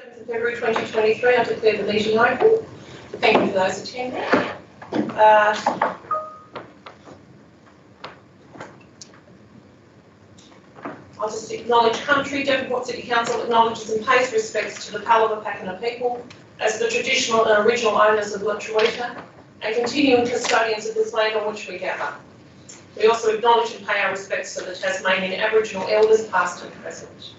7th of February 2023, I declare the meeting open. Thank you for those attending. I'll just acknowledge country. Devonport City Council acknowledges and pays respects to the Palawa Pakana people as the traditional and original owners of Lutruwita and continuing custodians of this land on which we gather. We also acknowledge and pay our respects to the Tasmanian Aboriginal elders past and present.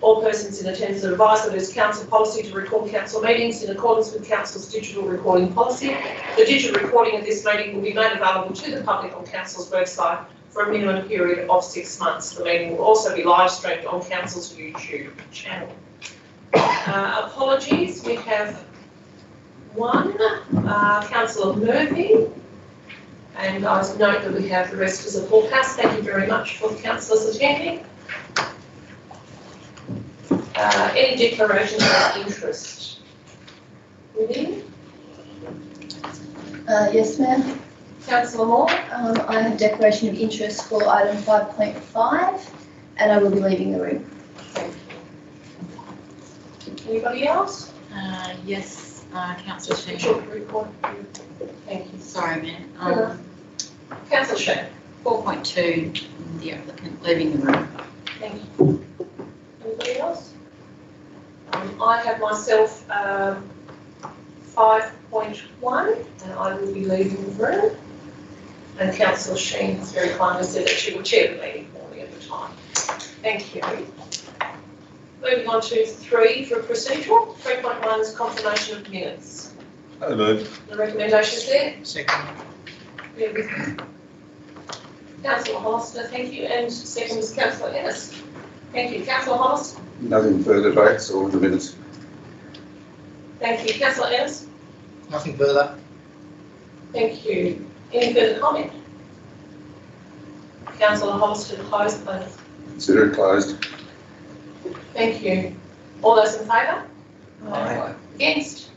All persons in attendance are advised that it is council policy to record council meetings in accordance with council's digital recording policy. The digital recording of this meeting will be made available to the public on council's website for a minimum period of 6 months. The meeting will also be live streamed on council's YouTube channel. Apologies, we have one, Councillor Murphy, and I note that we have the rest as a forecast. Thank you very much for the councillors attending. Any declarations of interest? Within? Yes, ma'am. Councillor Moore? I have declaration of interest for item 5.5 and I will be leaving the room. Thank you. Anybody else? Yes, Councillor Sheen. Thank you. Sorry, ma'am. Councillor Sheen. 4.2, the applicant leaving the room. Thank you. Anybody else? I have myself 5.1 and I will be leaving the room. And Councillor Sheen has very kindly said that she will chair the meeting for me at the time. Thank you. Moving on to 3 for procedural. 3.1 is confirmation of minutes. So moved. The recommendation is there. Second. Bear with me. Councillor Hollister, thank you. And second is Councillor Ennis. Thank you. Councillor Hollister. Nothing further, votes or the minutes. Thank you. Councillor Ennis. Nothing further. Thank you. Any further comment? Councillor Hollister, close, please. Consider it closed. Thank you. All those in favour? Aye. Against?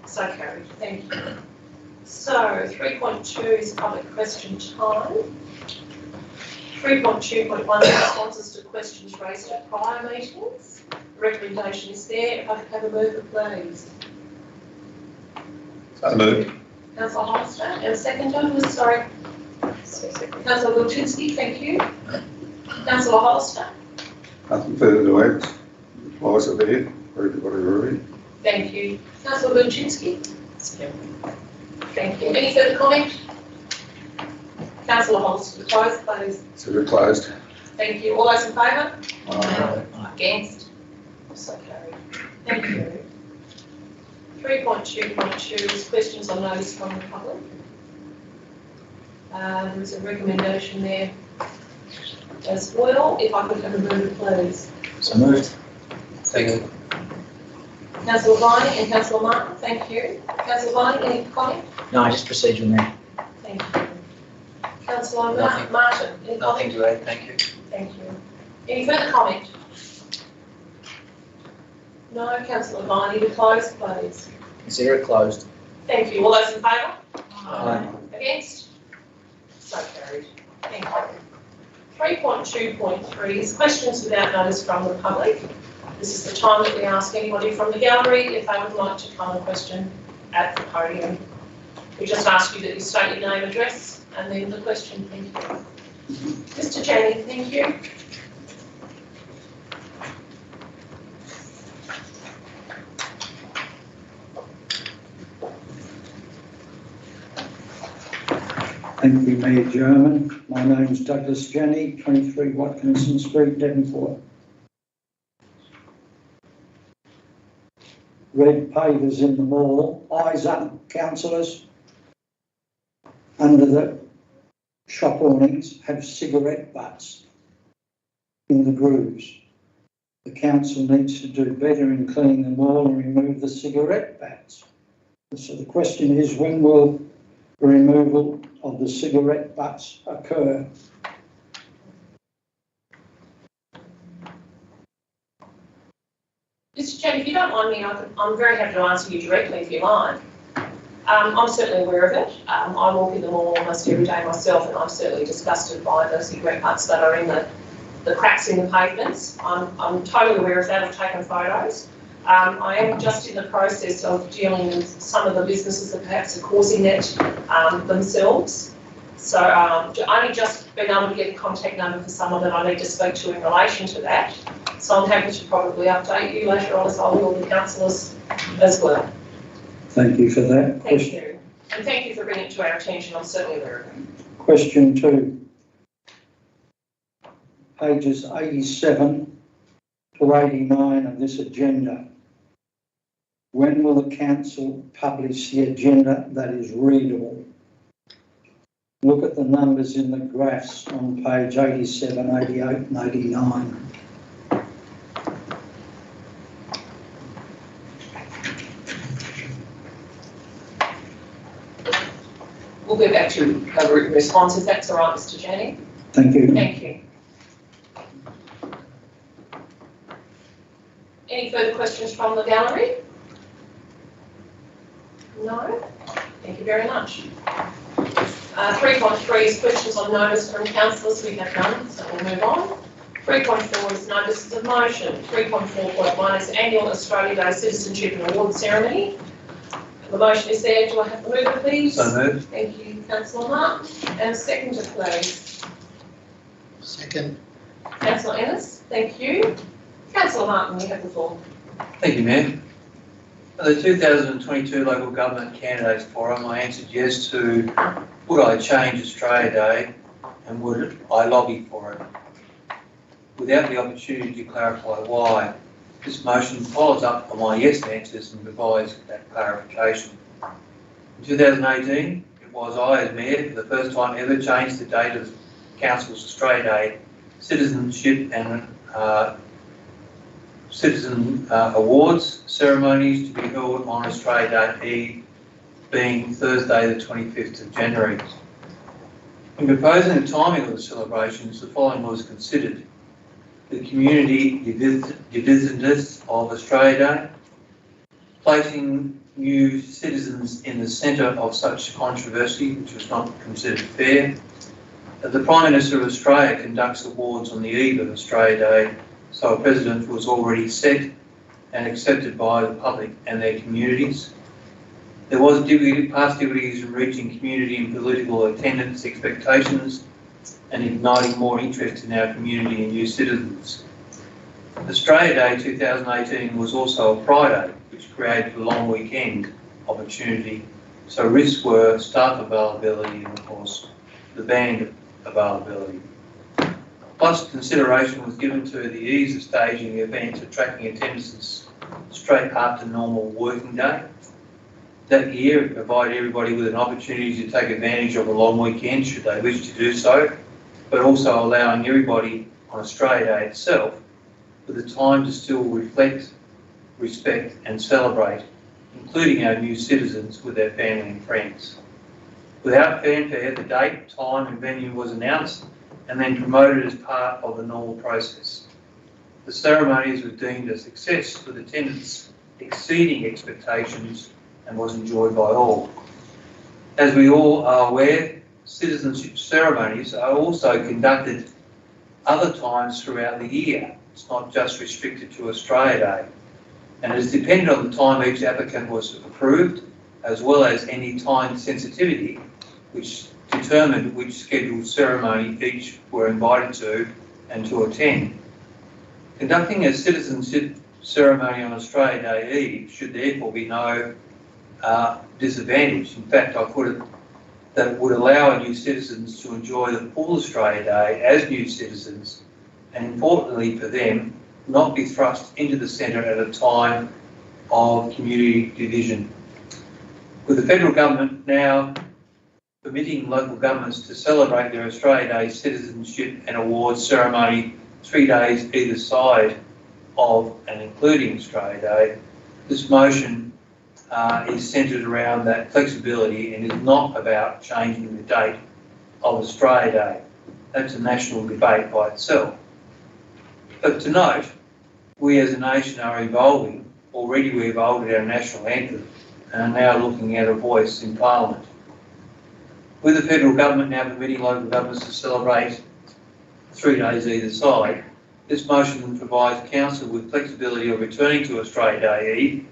So carried. Thank you. So 3.2 is public question time. 3.2.1 responses to questions raised at prior meetings. The recommendation is there. If I could have a mover, please. So moved. Councillor Hollister, and seconder was, sorry, Councillor Wilczynski, thank you. Councillor Hollister. Nothing further to add. Replies are there for everybody to read. Thank you. Councillor Wilczynski. Thank you. Any further comment? Councillor Hollister, close, please. Consider it closed. Thank you. All those in favour? Aye. Against? So carried. Thank you. 3.2.2 is questions on notice from the public. There is a recommendation there as well. If I could have a mover, please. So moved. Second. Councillor Viney and Councillor Martin, thank you. Councillor Viney, any comment? No, just procedural now. Thank you. Councillor Nothing. Martin, any Nothing comment? to add, thank you. Thank you. Any further comment? No. Councillor Viney, to close, please. Consider it closed. Thank you. All those in favour? Aye. Against? So carried. Thank you. 3.2.3 is questions without notice from the public. This is the time that we ask anybody from the gallery if they would like to come and question at the podium. We just ask you that you state your name, address, and then the question. Thank you. Mr. Janney, thank you. Thank you, Mayor German. My name is Douglas Janney, 23 Watkinson Street, Devonport. Red pavers in the mall, eyes up, councillors. Under the shop awnings have cigarette butts in the grooves. The council needs to do better in cleaning the mall and remove the cigarette butts. So the question is, when will the removal of the cigarette butts occur? Mr. Chair, if you don't mind me, I'm very happy to answer you directly if you like. I'm certainly aware of it. I walk in the mall almost every day myself, and I'm certainly disgusted by the cigarette butts that are in the the cracks in the pavements. I'm totally aware of that. I've taken photos. I am just in the process of dealing with some of the businesses that perhaps are causing that themselves. So only just been able to get a contact number for someone that I need to speak to in relation to that. So I'm happy to probably update you later on, as I will the councillors as well. Thank you for that. Thank you. And thank you for bringing it to our attention. I'm certainly aware of it. Question 2. Pages 87 to 89 of this agenda. When will the council publish the agenda that is readable? Look at the numbers in the graphs on page 87, 88 and 89. We'll get back to a written response if that's all right, Mr. Janney. Thank you. Thank you. Any further questions from the gallery? No? Thank you very much. 3.3 is questions on notice from councillors. We have none, so we'll move on. 3.4 is notices of motion. 3.4.1 is annual Australia Day Citizenship and Award Ceremony. The motion is there. Do I have the mover, please? So moved. Thank you, Councillor Martin. And a seconder, please. Second. Councillor Ennis, thank you. Councillor Martin, you have the floor. Thank you, Mayor. At the 2022 Local Government Candidates Forum, I answered yes to would I change Australia Day and would I lobby for it, without the opportunity to clarify why. This motion follows up on my yes answers and provides that clarification. In 2018, it was I, as Mayor, for the first time ever changed the date of Council's Australia Day Citizenship and Citizen Awards ceremonies to be held on Australia Day Eve, being Thursday the 25th of January. In proposing the timing of the celebrations, the following was considered: the community divisiveness of Australia Day, placing new citizens in the centre of such controversy, which was not considered fair, that the Prime Minister of Australia conducts awards on the eve of Australia Day, so a precedent was already set and accepted by the public and their communities. There was past difficulties in reaching community and political attendance expectations and igniting more interest in our community and new citizens. Australia Day 2018 was also a Friday, which created a long weekend opportunity, so risks were staff availability and, of course, the band availability. Plus, consideration was given to the ease of staging the event, attracting attendances straight after normal working day. That year, it provided everybody with an opportunity to take advantage of a long weekend, should they wish to do so, but also allowing everybody on Australia Day itself with the time to still reflect, respect and celebrate, including our new citizens with their family and friends. Without fanfare, the date, time and venue was announced and then promoted as part of the normal process. The ceremonies were deemed a success, with attendance exceeding expectations and was enjoyed by all. As we all are aware, citizenship ceremonies are also conducted other times throughout the year. It's not just restricted to Australia Day, and it is dependent on the time each applicant was approved, as well as any time sensitivity, which determined which scheduled ceremony each were invited to and to attend. Conducting a citizenship ceremony on Australia Day Eve should therefore be no disadvantage. In fact, I put it that it would allow new citizens to enjoy the full Australia Day as new citizens, and importantly for them, not be thrust into the centre at a time of community division. With the federal government now permitting local governments to celebrate their Australia Day citizenship and awards ceremony 3 days either side of and including Australia Day, this motion is centred around that flexibility and is not about changing the date of Australia Day. That's a national debate by itself. But to note, we as a nation are evolving. Already we evolved our national anthem and are now looking at a voice in Parliament. With the federal government now permitting local governments to celebrate 3 days either side. This motion provides council with flexibility of returning to Australia Day Eve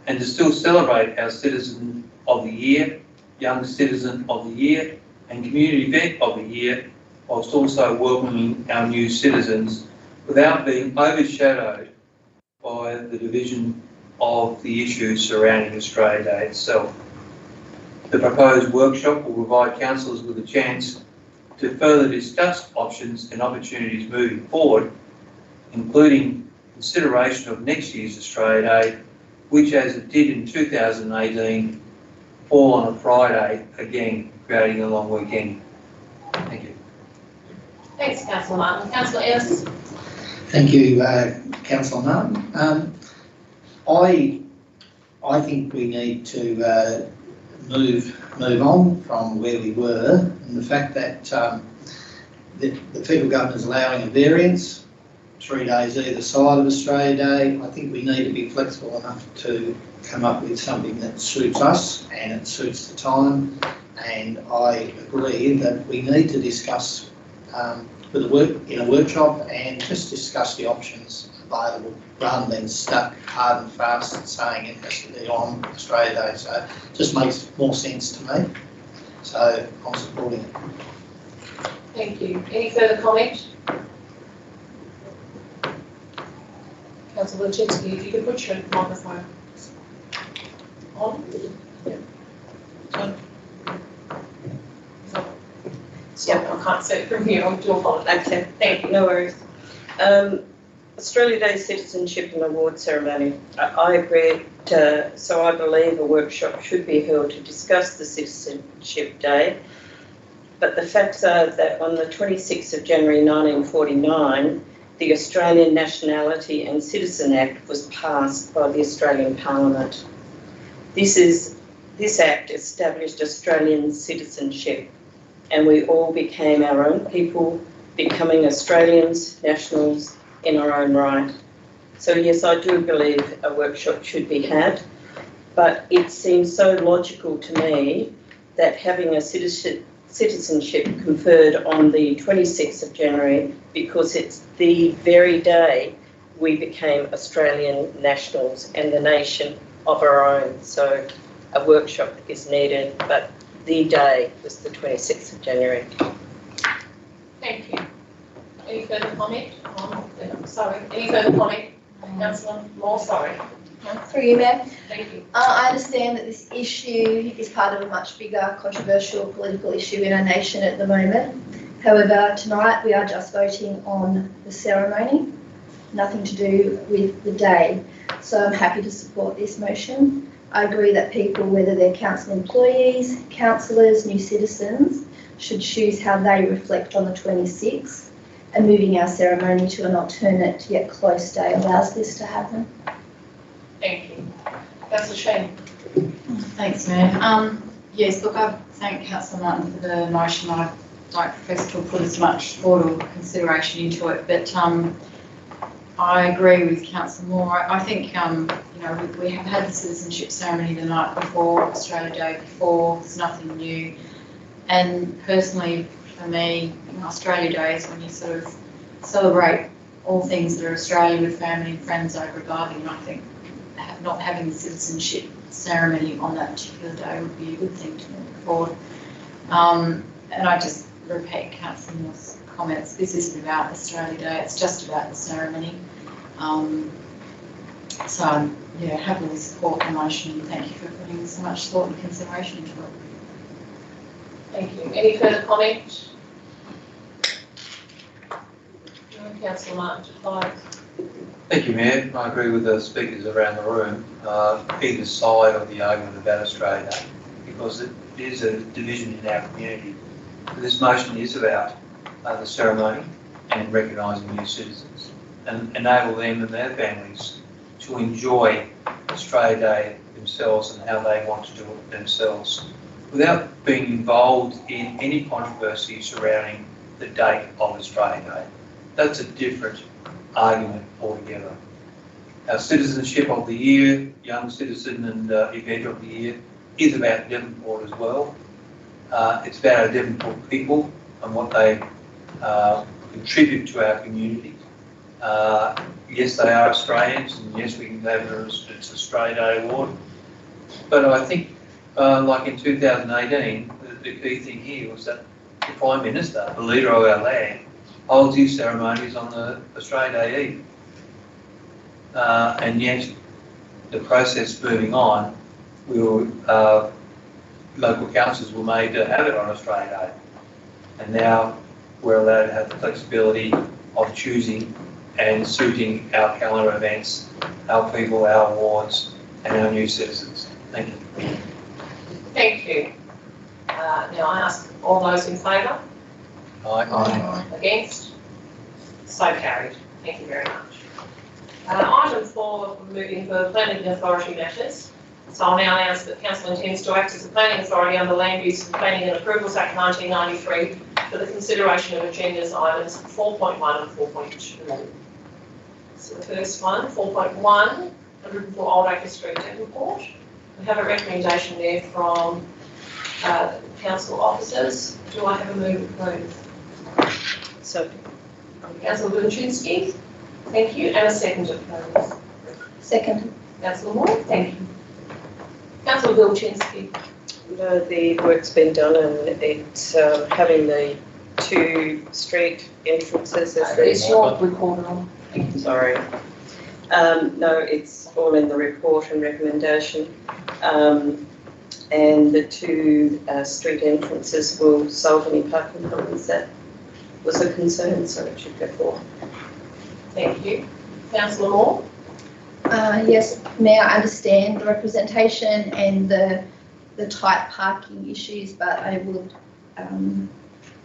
and to still celebrate our Citizen of the Year, Young Citizen of the Year and Community Event of the Year, whilst also welcoming our new citizens without being overshadowed by the division of the issues surrounding Australia Day itself. The proposed workshop will provide councillors with a chance to further discuss options and opportunities moving forward, including consideration of next year's Australia Day, which, as it did in 2018, fall on a Friday, again creating a long weekend. Thank you. Thanks, Councillor Martin. Councillor Ennis. Thank you, Councillor Martin. I think we need to move on from where we were, and the fact that the federal government is allowing a variance 3 days either side of Australia Day. I think we need to be flexible enough to come up with something that suits us and it suits the time. And I agree that we need to discuss in a workshop and just discuss the options available rather than stuck hard and fast and saying it has to be on Australia Day. So it just makes more sense to me. So I'm supporting it. Thank you. Any further comment? Councillor Lachitsky, if you could put your microphone on. Yeah, I can't see it from here. I do apologise. Okay, Thank you. no worries. Australia Day Citizenship and Award Ceremony. I agree. So I believe a workshop should be held to discuss the Citizenship Day. But the facts are that on the 26th of January 1949, the Australian Nationality and Citizen Act was passed by the Australian Parliament. This act established Australian citizenship, and we all became our own people, becoming Australians, nationals in our own right. So yes, I do believe a workshop should be had, but it seems so logical to me that having a citizenship conferred on the 26th of January, because it's the very day we became Australian nationals and the nation of our own. So a workshop is needed, but the day was the 26th of January. Thank you. Any further comment? Sorry. Any further comment? Councillor Moore, sorry. Through you, Mayor. Thank you. I understand that this issue is part of a much bigger controversial political issue in our nation at the moment. However, tonight we are just voting on the ceremony, nothing to do with the day. So I'm happy to support this motion. I agree that people, whether they're council employees, councillors, new citizens, should choose how they reflect on the 26th, and moving our ceremony to an alternate yet close day allows this to happen. Thank you. Councillor Shane. Thanks, Mayor. Yes, look, I thank Councillor Martin for the motion. I don't profess to put as much thought or consideration into it, but I agree with Councillor Moore. I think, we have had the citizenship ceremony the night before, Australia Day before, there's nothing new. And personally, for me, Australia Day is when you sort of celebrate all things that are Australian with family and friends over a barbie, and I think not having the citizenship ceremony on that particular day would be a good thing to move forward. And I just repeat Councillor Moore's comments. This isn't about Australia Day, it's just about the ceremony. So, yeah, happily support the motion, and thank you for putting so much thought and consideration into it. Thank you. Any further comment? No, Councillor Martin to close. Thank you, Mayor. I agree with the speakers around the room, either side of the argument about Australia Day, because it is a division in our community. This motion is about the ceremony and recognising new citizens and enable them and their families to enjoy Australia Day themselves and how they want to do it themselves without being involved in any controversy surrounding the date of Australia Day. That's a different argument altogether. Our Citizenship of the Year, Young Citizen and Event of the Year is about Devonport as well. It's about our Devonport people and what they contribute to our community. Yes, they are Australians, and yes, we can have it's Australia Day award. But I think, like in 2018, the key thing here was that the Prime Minister, the leader of our land, holds his ceremonies on the Australia Day Eve. And yet, the process moving on, local councils were made to have it on Australia Day. And now we're allowed to have the flexibility of choosing and suiting our calendar events, our people, our awards, and our new citizens. Thank you. Thank you. Now I ask all those in favour? Aye. Against? So carried. Thank you very much. Item 4, moving for planning authority matters. So I'll now announce that Council intends to act as a planning authority under Land Use and Planning and Approvals Act 1993 for the consideration of agendas items 4.1 and 4.2. So the first one, 4.1, 104 Old Acre Street, Devonport. We have a recommendation there from council officers. Do I have a move, please? So, Councillor Wilczynski, thank you, and a seconder, please. Second. Councillor Moore, thank you. Councillor Wilczynski. no, the work's been done and it's having the 2 street entrances as Is your report on? Sorry. No, it's all in the report and recommendation. And the 2 street entrances will solve any parking problems. That was a concern, so it should go forward. Thank you. Councillor Moore? Yes, Mayor, I understand the representation and the tight parking issues, but I would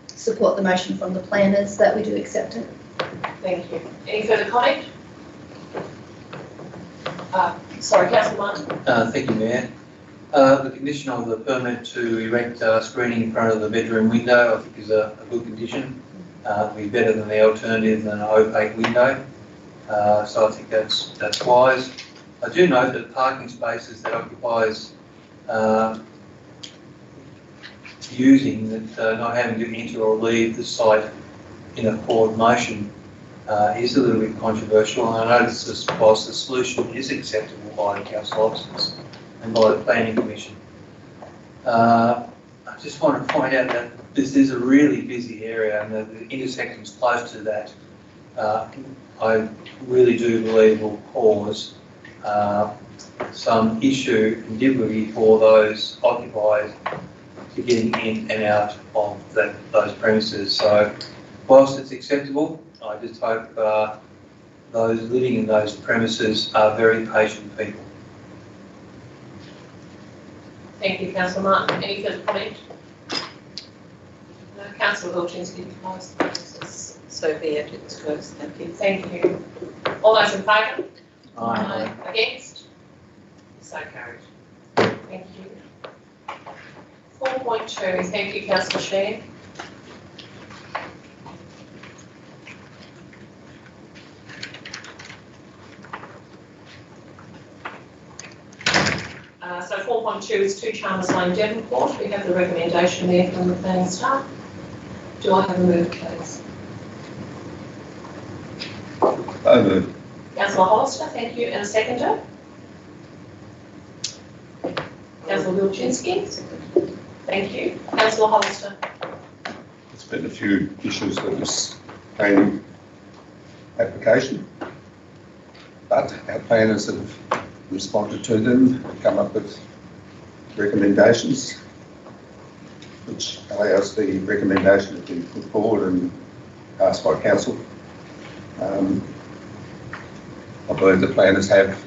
support the motion from the planners that we do accept it. Thank you. Any further comment? Sorry, Councillor Martin. Thank you, Mayor. The condition of the permit to erect screening in front of the bedroom window, I think, is a good condition. It'll be better than the alternative than an opaque window. So I think that's wise. I do note that parking spaces that occupiers using that not having to enter or leave the site in a forward motion is a little bit controversial. And I notice this, whilst the solution is acceptable by the council officers and by the planning commission. I just want to point out that this is a really busy area and the intersections close to that I really do believe will cause some issue and difficulty for those occupiers to getting in and out of those premises. So whilst it's acceptable, I just hope those living in those premises are very patient people. Thank you, Councillor Martin. Any further comment? No. Councillor Wilczynski, please. So be it, it's closed. Thank you. Thank you. All those in favour? Aye. Against? So carried. Thank you. 4.2, thank you, Councillor Share. So 4.2 is 2 Chalmers Lane, Devonport. We have the recommendation there from the planning staff. Do I have a move, please? I move. Councillor Hollister, thank you, and a seconder. Councillor Wilczynski. Thank you. Councillor Hollister. There's been a few issues with this planning application, but our planners have responded to them, come up with recommendations, which allows the recommendation to be put forward and passed by council. I believe the planners have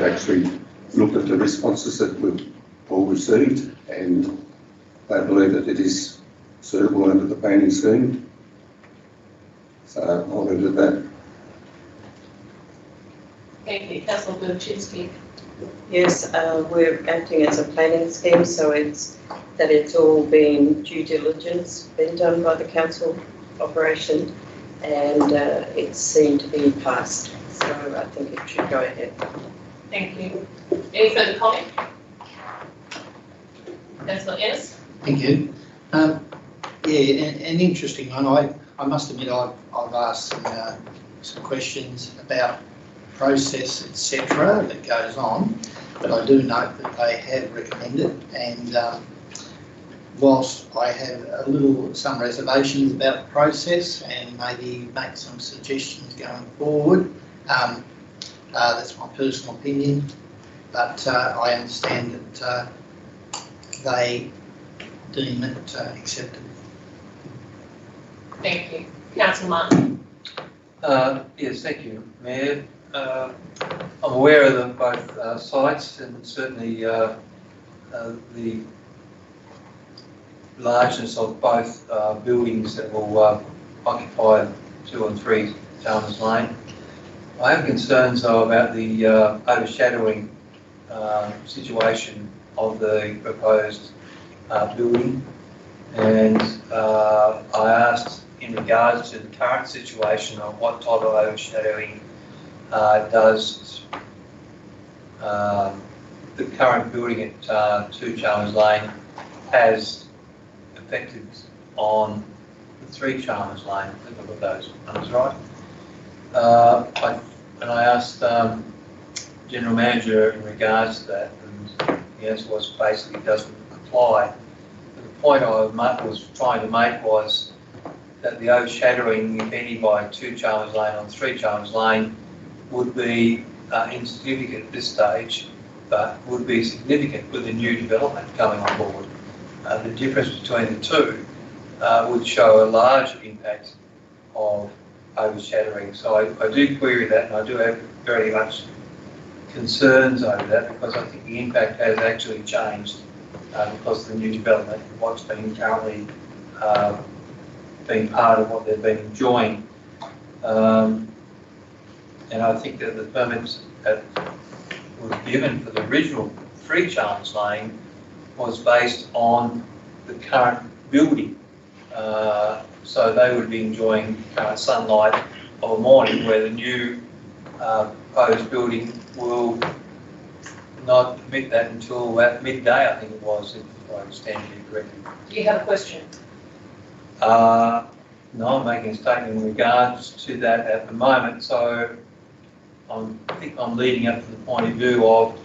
actually looked at the responses that we've all received, and they believe that it is suitable under the planning scheme. So I'll leave it at that. Thank you. Councillor Wilczynski. Yes, we're acting as a planning scheme, so it's all been due diligence been done by the council operation, and it's seen to be passed. So I think it should go ahead. Thank you. Any further comment? Councillor Ennis. Thank you. Yeah, an interesting one. I must admit I've asked some questions about process, etc., that goes on, but I do note that they have recommended, and whilst I have some reservations about the process and maybe make some suggestions going forward, that's my personal opinion, but I understand that they deem it acceptable. Thank you. Councillor Martin. Yes, thank you, Mayor. I'm aware of both sites, and certainly the largeness of both buildings that will occupy 2 and 3 Chalmers Lane. I have concerns though about the overshadowing situation of the proposed building, and I asked in regards to the current situation of what type of overshadowing does the current building at 2 Chalmers Lane has affected on the 3 Chalmers Lane, if I got those numbers right. I asked General Manager in regards to that, and the answer was basically it doesn't apply. But the point I was trying to make was that the overshadowing, if any, by 2 Chalmers Lane on 3 Chalmers Lane would be insignificant at this stage, but would be significant with the new development coming on board. The difference between the two would show a large impact of overshadowing. So I do query that, and I do have very much concerns over that, because I think the impact has actually changed because of the new development and what's been currently being part of what they've been enjoying. And I think that the permits that were given for the original 3 Chalmers Lane was based on the current building. So they would be enjoying sunlight of a morning, where the new proposed building will not permit that until at midday, I think it was, if I understand you correctly. Do you have a question? No, I'm making a statement in regards to that at the moment. So I think I'm leading up to the point of view of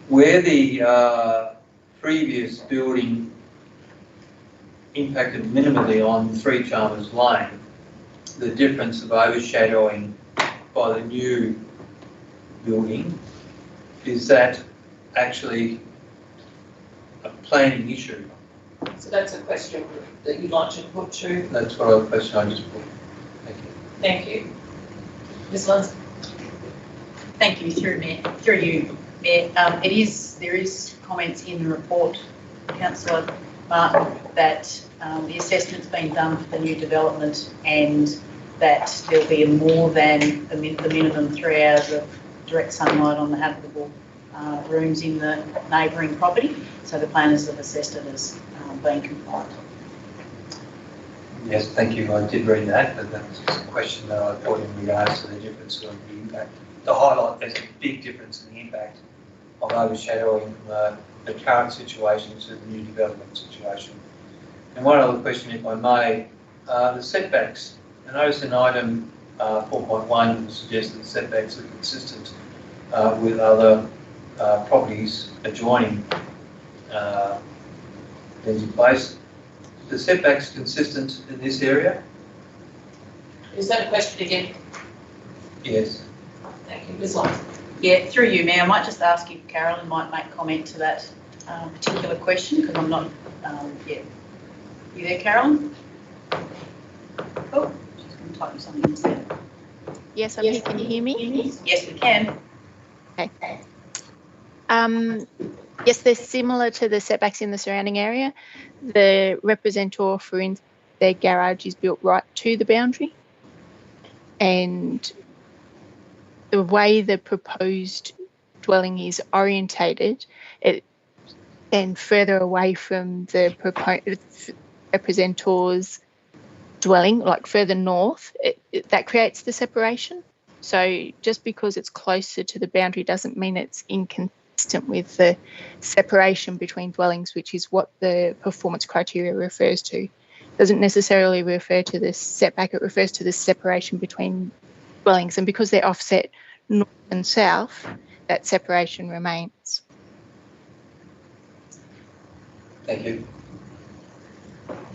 where the previous building impacted minimally on 3 Chalmers Lane. The difference of overshadowing by the new building, is that actually a planning issue? So that's a question that you'd like to put to. That's what a question I just put. Thank you. Thank you. Ms. Lunsford. Thank you, through you, Mayor. There is comments in the report, Councillor Martin, that the assessment's been done for the new development, and that there'll be more than the minimum 3 hours of direct sunlight on the habitable rooms in the neighbouring property. So the planners have assessed it as being compliant. Yes, thank you. I did read that, but that's just a question that I thought in regards to the difference of the impact. To highlight, there's a big difference in the impact of overshadowing from the current situation to the new development situation. And one other question, if I may, the setbacks. I noticed in item 4.1 you suggest that setbacks are consistent with other properties adjoining Lindsay Place. The setbacks consistent in this area? Is that a question again? Yes. Thank you. Ms. Lunsford. Yeah, through you, Mayor, I might just ask if Carolyn might make comment to that particular question, because I'm not, yeah. You there, Carolyn? Oh, she's going to type me something instead. Yes, I'm here. Can you hear me? Yes, we can. Okay. Yes, they're similar to the setbacks in the surrounding area. The representor, for instance, their garage is built right to the boundary, and the way the proposed dwelling is orientated, and further away from the proposed representor's dwelling, like further north, that creates the separation. So just because it's closer to the boundary doesn't mean it's consistent with the separation between dwellings, which is what the performance criteria refers to. It doesn't necessarily refer to the setback, it refers to the separation between dwellings, and because they're offset north and south, that separation remains. Thank you.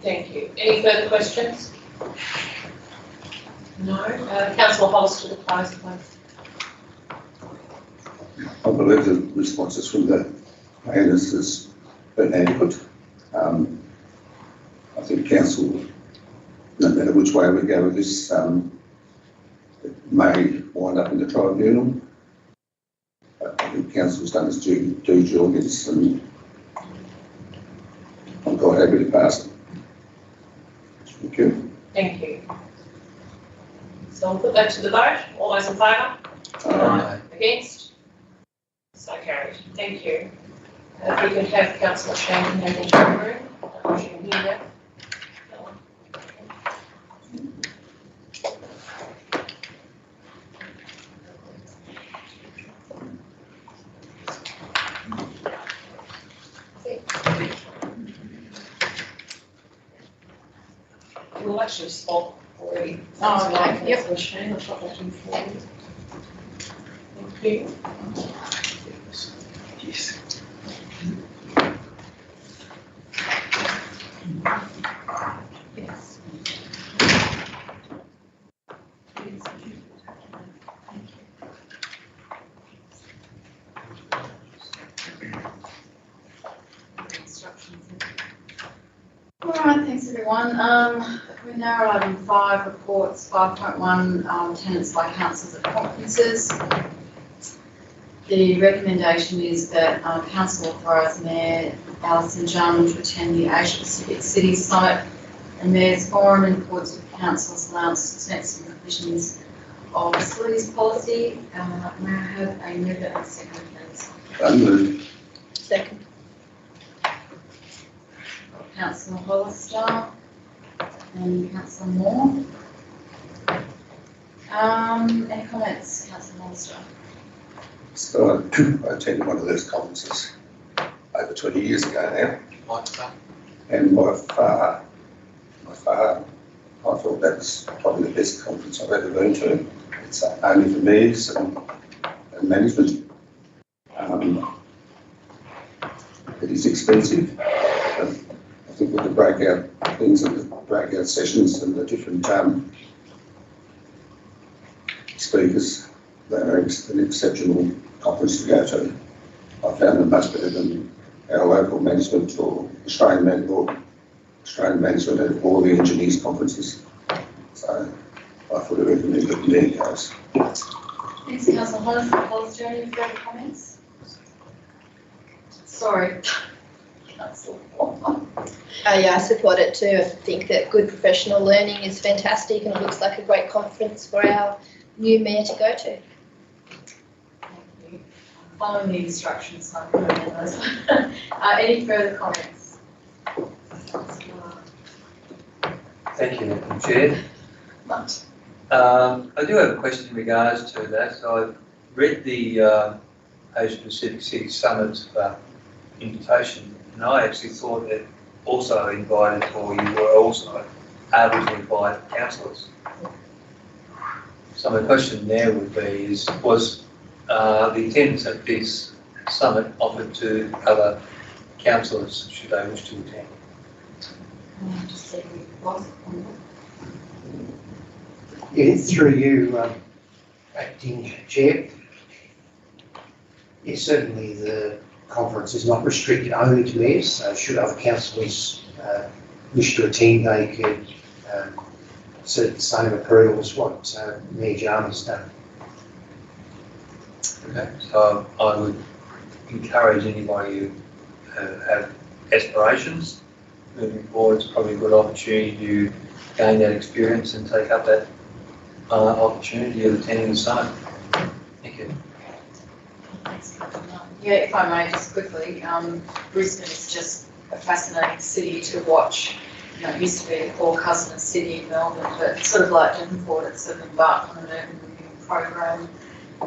Thank you. Any further questions? No. Councillor Hollis to the close, please. I believe the responses from the planners has been adequate. I think council, no matter which way we go with this, it may wind up in the tribunal. But I think council's done its due diligence, and I'm quite happy to pass it. Thank you. Thank you. So I'll put that to the vote. All those in favour? Against? So carried. Thank you. If we could have Councillor Shannon in the room, I you can hear that. We'll actually spot already. Oh, okay. Yep. Councillor Shannon, I'll put that in for you. Thank you. Yes. Yes. All right, thanks everyone. We're now at item 5, reports 5.1, tenants by councils at conferences. The recommendation is that council authorise Mayor Alison Jung to attend the Asia Pacific Cities Summit and Mayor's Forum in accordance with council's allowance expense provisions of facilities policy. May I have a mover and a second, please? Moved. Second. Councillor Hollister and Councillor Moore. Any comments, Councillor Hollister? So I attended one of those conferences over 20 years ago now, and by far, I thought that was probably the best conference I've ever been to. It's only for mayors and management. It is expensive. I think with the breakout things and the breakout sessions and the different speakers, they're an exceptional conference to go to. I found them much better than our local management or Australian management at all the engineers conferences. So I fully recommend that the mayor goes. Thanks, Councillor Hollister. Any further comments? Sorry. Councillor. Yeah, I support it too. I think that good professional learning is fantastic and it looks like a great conference for our new mayor to go to. Thank you. Following the instructions, so I'm going to end those. Any further comments? Thank you, Madam Chair. I do have a question in regards to that. So I've read the Asia Pacific City Summit invitation, and I actually thought it also invited, or you were also able to invite councillors. So my question there would be was the attendance at this summit offered to other councillors should they wish to attend? Yeah, through you, acting chair. Yeah, certainly the conference is not restricted only to mayors, so should other councillors wish to attend, they could seek the same approval as what Mayor Jarman has done. Okay, so I would encourage anybody who have aspirations moving forward. It's probably a good opportunity to gain that experience and take up that opportunity of attending the summit. Thank you. Yeah, if I may, just quickly, Brisbane is just a fascinating city to watch. You know, it used to be a poor cousin of Sydney and Melbourne, but sort of like Devonport, it's sort of embarked on an urban renewal program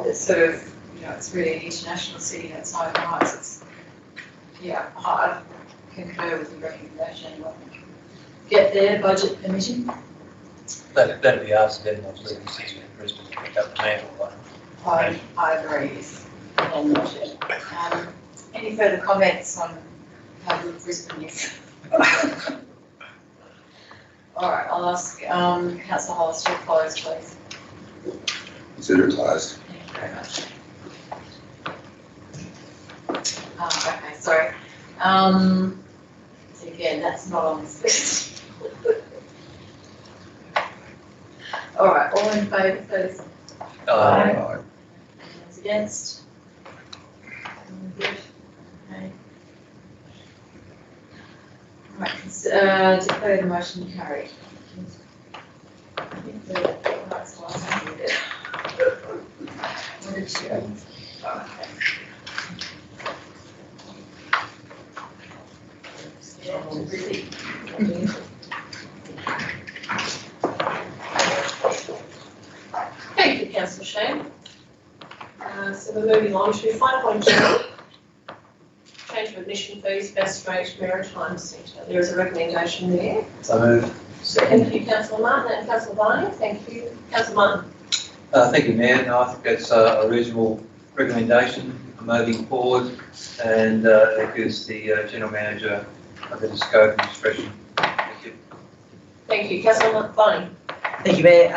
that sort of, you it's really an international city in its own rights. It's, yeah, I concur with the recommendation. Get there, budget permitting. That'd be us, then, what's the decision in Brisbane to pick up the mantle. I agree, yes. Any further comments on how good Brisbane is? All right, I'll ask Councillor Hollis to close, please. Consider it closed. Thank you very much. Okay, sorry. So again, that's not on this list. All right, all in favour, please. Aye. Those against? Good. Okay. All right, declare the motion carried. I think the rights last needed. What did you? Okay. Yeah, really. Thank you, Councillor Shane. So we're moving on to 5.2. Change of admission fees, Bass Strait Maritime Centre. There is a recommendation there. So moved. Thank you, Councillor Martin and Councillor Barney. Thank you, Councillor Martin. Thank you, Mayor. No, I think that's a reasonable recommendation moving forward, and it gives the General Manager a bit of scope and discretion. Thank you. Thank you, Councillor Barney. Thank you, Mayor.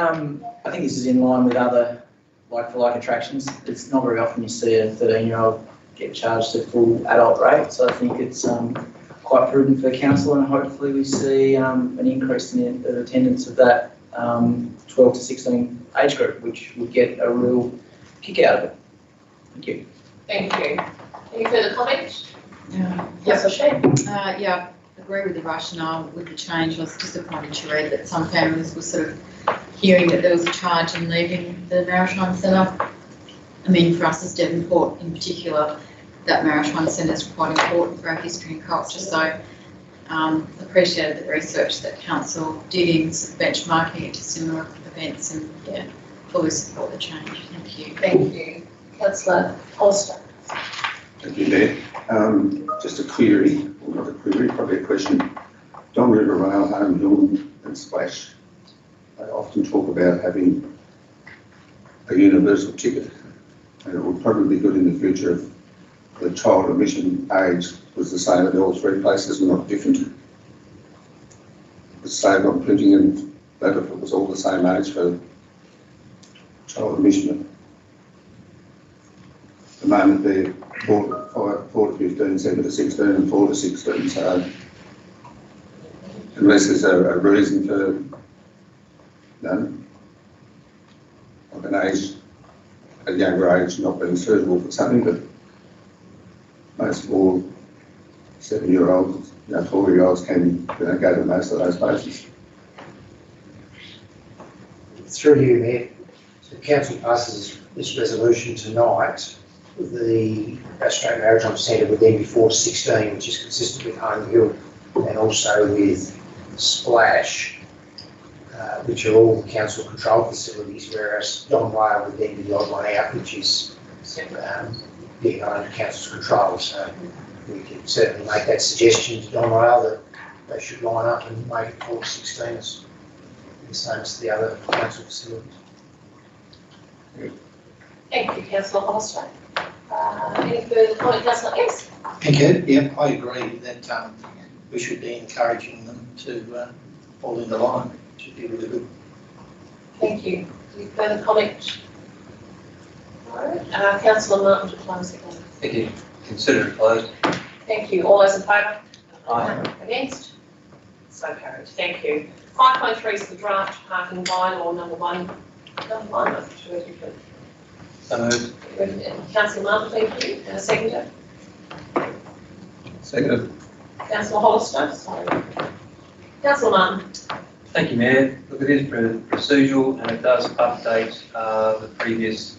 I think this is in line with other like-for-like attractions. It's not very often you see a 13-year-old get charged a full adult rate, so I think it's quite prudent for council, and hopefully we see an increase in the attendance of that 12 to 16 age group, which would get a real kick out of it. Thank you. Thank you. Any further comments? Yeah. Councillor Shane. Yeah, I agree with the rationale with the change. I was disappointed to read that some families were sort of hearing that there was a charge in leaving the Maritime Centre. I mean, for us as Devonport in particular, that Maritime Centre is quite important for our history and culture. So appreciated the research that Council did in sort of benchmarking it to similar events, and yeah, fully support the change. Thank you. Thank you. Councillor Hollister. Thank you, Mayor. Just a query, or not a query, probably a question. Don River Rail, Home Hill and Splash, they often talk about having a universal ticket, and it would probably be good in the future if the child admission age was the same at all three places and not different. It's saved on printing, and that if it was all the same age for child admission. At the moment they're 4 to 15, 7 to 16 and 4 to 16, so unless there's a reason for, like an age, a younger age not being suitable for something, but most 4, 7-year-olds, 4-year-olds can go to most of those places. Through you, Mayor, the council passes this resolution tonight, the Bass Strait Maritime Centre would then be 4 to 16, which is consistent with Home Hill and also with Splash, which are all council controlled facilities, whereas Don Rail would then be the odd one out, which is under council's control. So we can certainly make that suggestion to Don Rail that they should line up and make it 4 to 16 as the same as the other council facilities. Thank you, Councillor Hollister. Any further comment, Councillor Yes? Thank you. Yep, I agree that we should be encouraging them to fall into line. It should be really good. Thank you. Any further comment? No. Councillor Martin to close the vote. Thank you. Consider it closed. Thank you. All those in favour? Aye. Against? So carried. Thank you. 5.3 is the draft parking bylaw number 1. Number 1, I think, to everybody. So moved. Councillor Martin, thank you. And a seconder. Second. Councillor Hollister, sorry. Councillor Martin. Thank you, Mayor. Look, it is procedural and it does update the previous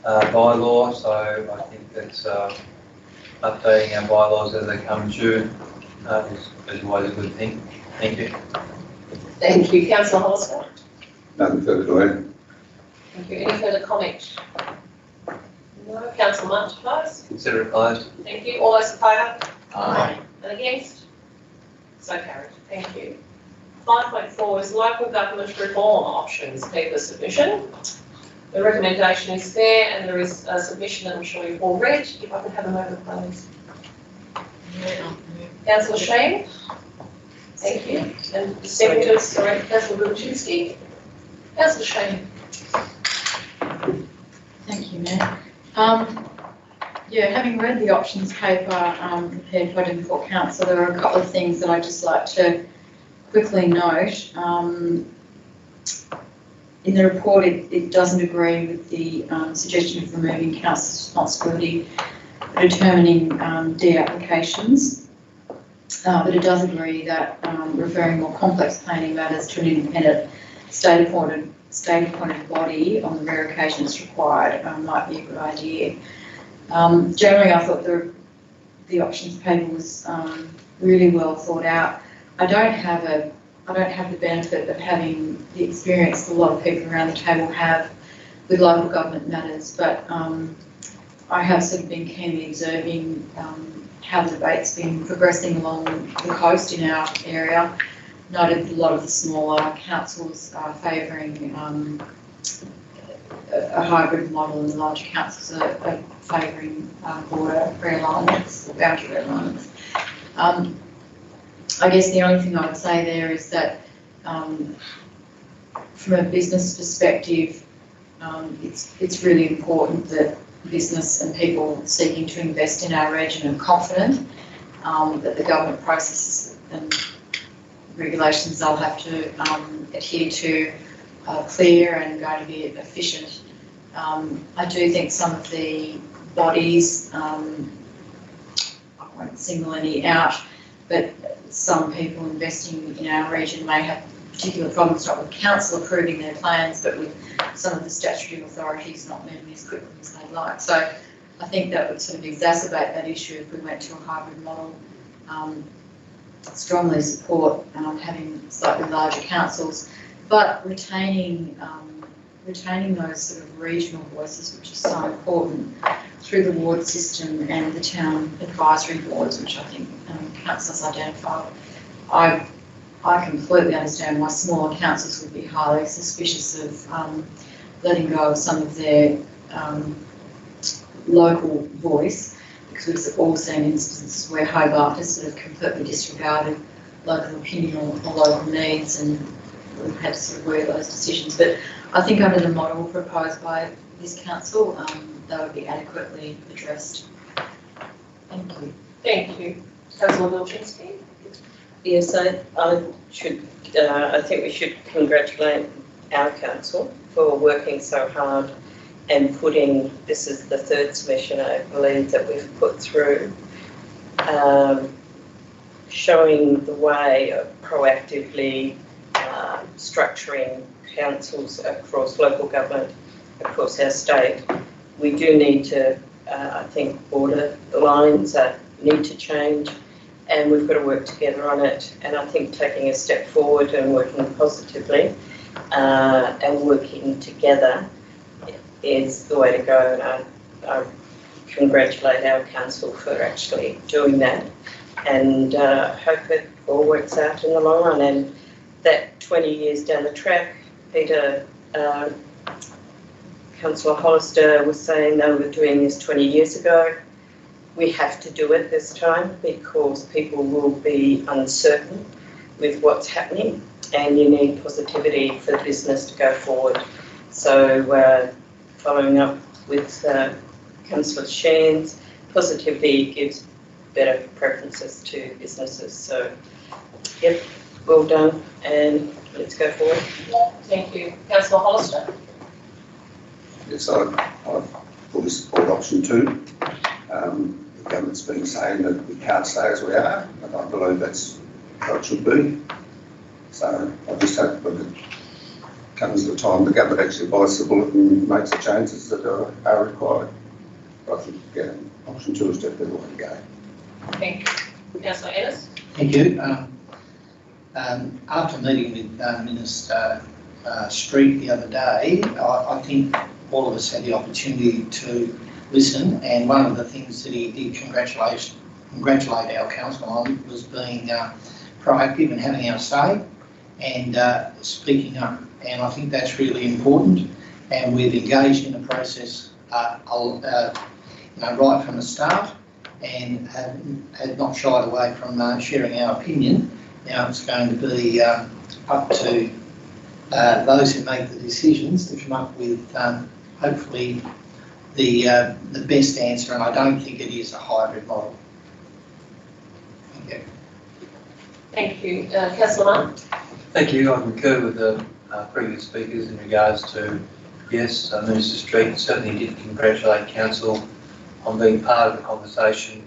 bylaw, so I think that's updating our bylaws as they come due is always a good thing. Thank you. Thank you. Councillor Hollister. Nothing further to add. Thank you. Any further comment? No. Councillor Martin to close. Consider it closed. Thank you. All those in favour? Aye. And against? So carried. Thank you. 5.4 is local government reform options paper submission. The recommendation is there and there is a submission that I'm sure you've all read. If I could have a moment, please. Councillor Sheen. Thank you. And stepping to us, sorry, Councillor Wilczynski. Councillor Sheen. Thank you, Mayor. Yeah, having read the options paper prepared by Devonport Council, there are a couple of things that I'd just like to quickly note. In the report, it doesn't agree with the suggestion of removing council's responsibility for determining de-applications, but it does agree that referring more complex planning matters to an independent state-appointed body on the rare occasion it's required might be a good idea. Generally, I thought the options paper was really well thought out. I don't have the benefit of having the experience that a lot of people around the table have with local government matters, but I have sort of been keenly observing how the debate's been progressing along the coast in our area. Noted that a lot of the smaller councils are favouring a hybrid model, and the larger councils are favouring border realignments, or boundary realignments. I guess the only thing I would say there is that from a business perspective, it's really important that business and people seeking to invest in our region are confident that the government processes and regulations they'll have to adhere to are clear and going to be efficient. I do think some of the bodies, I won't single any out, but some people investing in our region may have particular problems, not with council approving their plans, but with some of the statutory authorities not moving as quickly as they'd like. So I think that would sort of exacerbate that issue if we went to a hybrid model. Strongly support having slightly larger councils, but retaining those sort of regional voices, which is so important, through the ward system and the town advisory boards, which I think councillors identified. I completely understand why smaller councils would be highly suspicious of letting go of some of their local voice, because we've all seen instances where Hobart has sort of completely disregarded local opinion or local needs, and we've had to sort of wear those decisions. But I think under the model proposed by this council, they would be adequately addressed. Thank you. Thank you. Councillor Wilczynski. Yes, I think we should congratulate our council for working so hard and putting, this is the third submission I believe that we've put through, showing the way of proactively structuring councils across local government, across our state. We do need to, I think, border the lines need to change, and we've got to work together on it. And I think taking a step forward and working positively and working together is the way to go. And I congratulate our council for actually doing that, and hope it all works out in the long run. And that 20 years down the track, Peter, Councillor Hollister was saying they were doing this 20 years ago. We have to do it this time because people will be uncertain with what's happening, and you need positivity for business to go forward. So following up with Councillor Sheen's, positivity gives better preferences to businesses. So, yep, well done, and let's go forward. Thank you. Councillor Hollister. Yes, I fully support option 2. The government's been saying that we can't stay as we are, and I believe that's how it should be. So I just hope that it comes the time the government actually bites the bullet and makes the changes that are required. But I think, yeah, option 2 is definitely the way to go. Thank you. Councillor Ennis. Thank you. After meeting with Minister Street the other day, I think all of us had the opportunity to listen, and one of the things that he did congratulate our council on was being proactive and having our say and speaking up. And I think that's really important. And we've engaged in the process, right from the start, and have not shied away from sharing our opinion. Now it's going to be up to those who make the decisions to come up with hopefully the best answer, and I don't think it is a hybrid model. Thank you. Thank you. Councillor Martin? Thank you. I concur with the previous speakers in regards to, yes, Minister Street certainly did congratulate council on being part of the conversation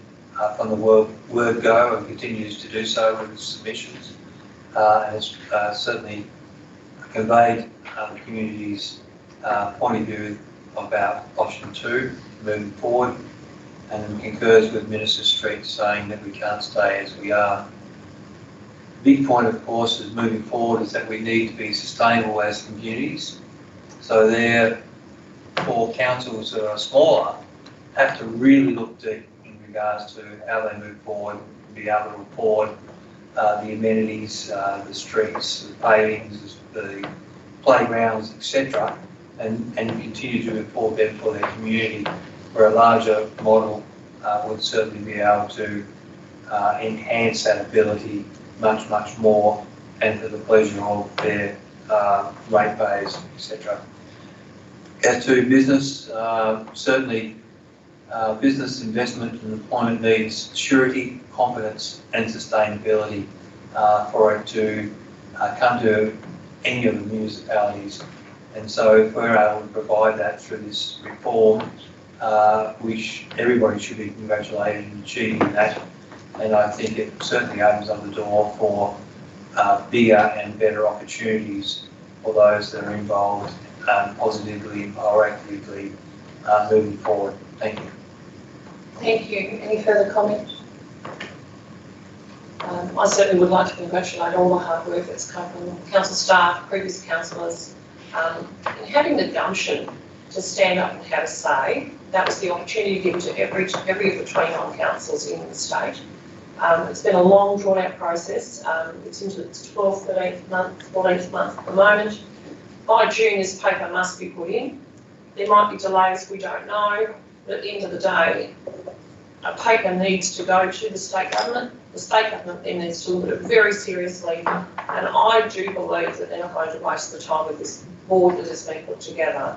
from the word go, and continues to do so with its submissions. Has certainly conveyed the community's point of view about option 2 moving forward, and concurs with Minister Street saying that we can't stay as we are. The big point, of course, is moving forward is that we need to be sustainable as communities. So therefore, councils that are smaller have to really look deep in regards to how they move forward, be able to afford the amenities, the streets, the pavings, the playgrounds, etc., and continue to afford them for their community, where a larger model would certainly be able to enhance that ability much, much more, and for the pleasure of their ratepayers, etc. As to business, certainly business investment and employment needs surety, confidence and sustainability for it to come to any of the municipalities. And so if we're able to provide that through this reform, everybody should be congratulated in achieving that. And I think it certainly opens up the door for bigger and better opportunities for those that are involved positively or actively moving forward. Thank you. Thank you. Any further comments? I certainly would like to congratulate all the hard work that's come from council staff, previous councillors, and having the gumption to stand up and have a say. That was the opportunity given to every of the 29 councils in the state. It's been a long, drawn-out process. It's into its 12th, 14th month at the moment. By June, this paper must be put in. There might be delays, we don't know, but at the end of the day, a paper needs to go to the state government. The state government then needs to look at it very seriously, and I do believe that they're not going to waste the time with this board that has been put together,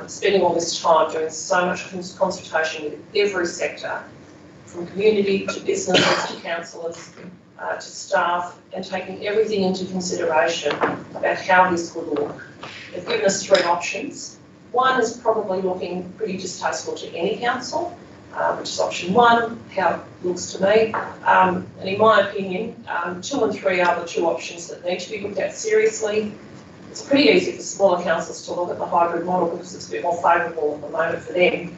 spending all this time doing so much consultation with every sector, from community to businesses to councillors to staff, and taking everything into consideration about how this could look. They've given us 3 options. One is probably looking pretty distasteful to any council, which is option 1, how it looks to me. And in my opinion, 2 and 3 are the 2 options that need to be looked at seriously. It's pretty easy for smaller councils to look at the hybrid model because it's a bit more favourable at the moment for them.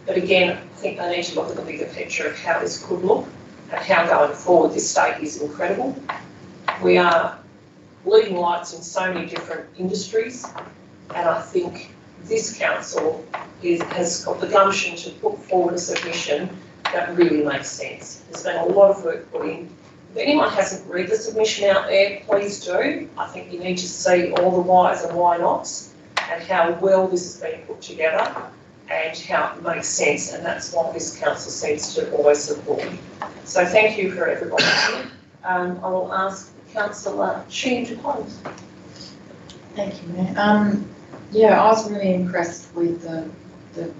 But again, I think they need to look at the bigger picture of how this could look and how going forward this state is incredible. We are leading lights in so many different industries, and I think this council has got the gumption to put forward a submission that really makes sense. There's been a lot of work put in. If anyone hasn't read the submission out there, please do. I think you need to see all the whys and why nots and how well this has been put together and how it makes sense, and that's what this council seems to always support. So thank you for everybody here. I will ask Councillor Sheen to close. Thank you, Mayor. Yeah, I was really impressed with the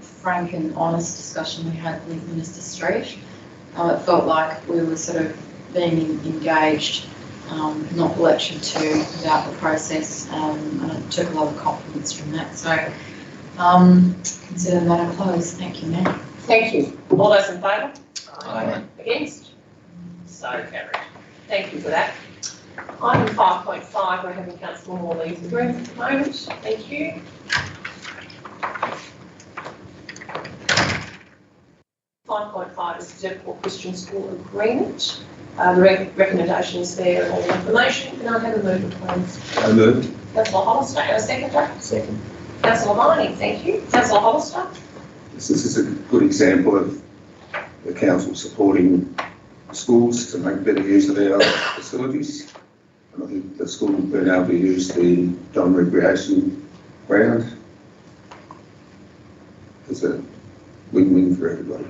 frank and honest discussion we had with Minister Street. It felt like we were sort of being engaged, not lectured to about the process, and I took a lot of confidence from that. So consider that a close. Thank you, Mayor. Thank you. All those in favour? Aye. Against? So carried. Thank you for that. Item 5.5, we're having Councillor Moore leave the room at the moment. Thank you. 5.5 is the Devonport Christian School Agreement. The recommendation is there and all the information. Can I have a mover, please? So moved. Councillor Hollister, and a seconder? Second. Councillor Councillor Miney, thank you. Councillor Hollister? This is a good example of the council supporting schools to make better use of our facilities. And I think the school has been able to use the Don Recreation Ground as a win-win for everybody.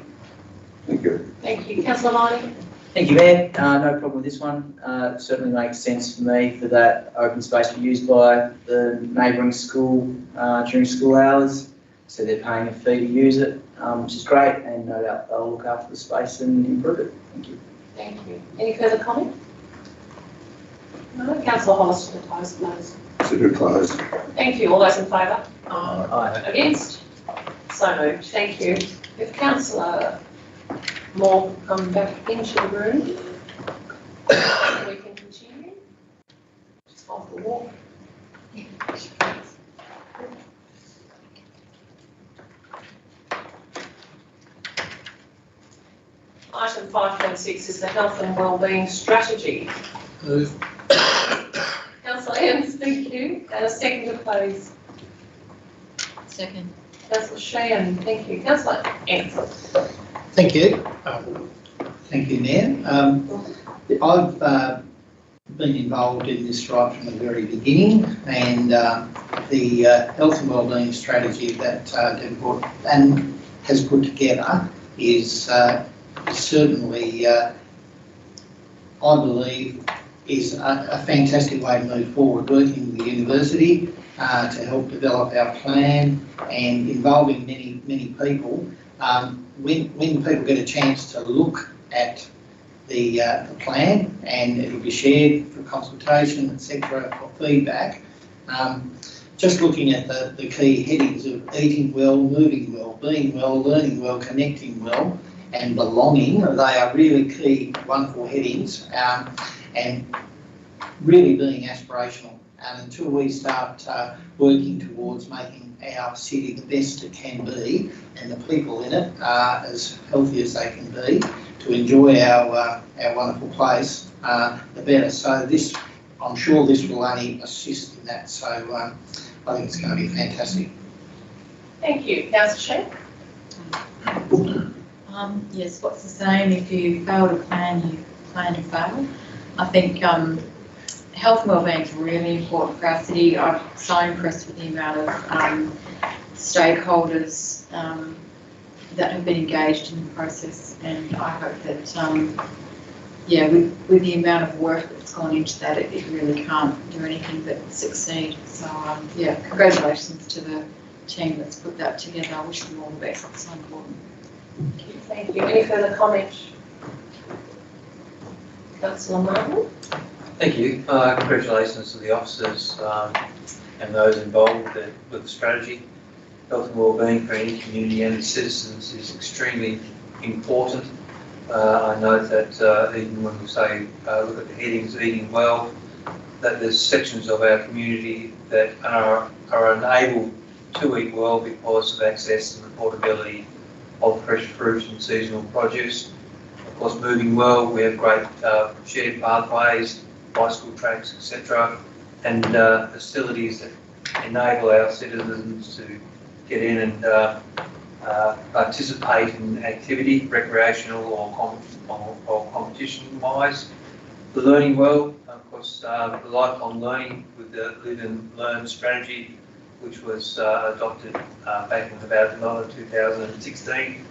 Thank you. Thank you. Councillor Miney? Thank you, Mayor. No problem with this one. Certainly makes sense for me for that open space to be used by the neighbouring school during school hours. So they're paying a fee to use it, which is great, and no doubt they'll look after the space and improve it. Thank you. Thank you. Any further comment? No. Councillor Hollister to close the matters. Consider it closed. Thank you. All those in favour? Aye. Against? So moved. Thank you. If Councillor Moore can come back into the room, we can continue. Just off the walk. Item 5.6 is the health and wellbeing strategy. Move. Councillor Evans, thank you. And a second, please. Second. Councillor Sheehan, thank you. Councillor Ansell. Thank you. Thank you, Mayor. I've been involved in this right from the very beginning, and the health and wellbeing strategy that Devonport has put together is certainly, I believe, is a fantastic way to move forward, working with the university to help develop our plan and involving many people. When people get a chance to look at the plan, and it'll be shared for consultation, etc., for feedback. Just looking at the key headings of eating well, moving well, being well, learning well, connecting well, and belonging, they are really key, wonderful headings, and really being aspirational. And until we start working towards making our city the best it can be, and the people in it as healthy as they can be, to enjoy our wonderful place, the better. So this, I'm sure this will only assist in that. So I think it's going to be fantastic. Thank you. Councillor Sheehan. Yes, what's the saying? If you fail to plan, you plan to fail. I think health and wellbeing is really important for our city. I'm so impressed with the amount of stakeholders that have been engaged in the process, and I hope that, yeah, with the amount of work that's gone into that, it really can't do anything but succeed. So, yeah, congratulations to the team that's put that together. I wish them all the best. It's so important. Thank you. Any further comment? Councillor Martin. Thank you. Congratulations to the officers and those involved with the strategy. Health and wellbeing for any community and its citizens is extremely important. I note that even when we say look at the headings, eating well, that there's sections of our community that are unable to eat well because of access and affordability of fresh fruit and seasonal produce. Of course, moving well, we have great shared pathways, bicycle tracks, etc., and facilities that enable our citizens to get in and participate in activity, recreational or competition-wise. The learning well, of course, the lifelong learning with the Live and Learn strategy, which was adopted back in about 2016,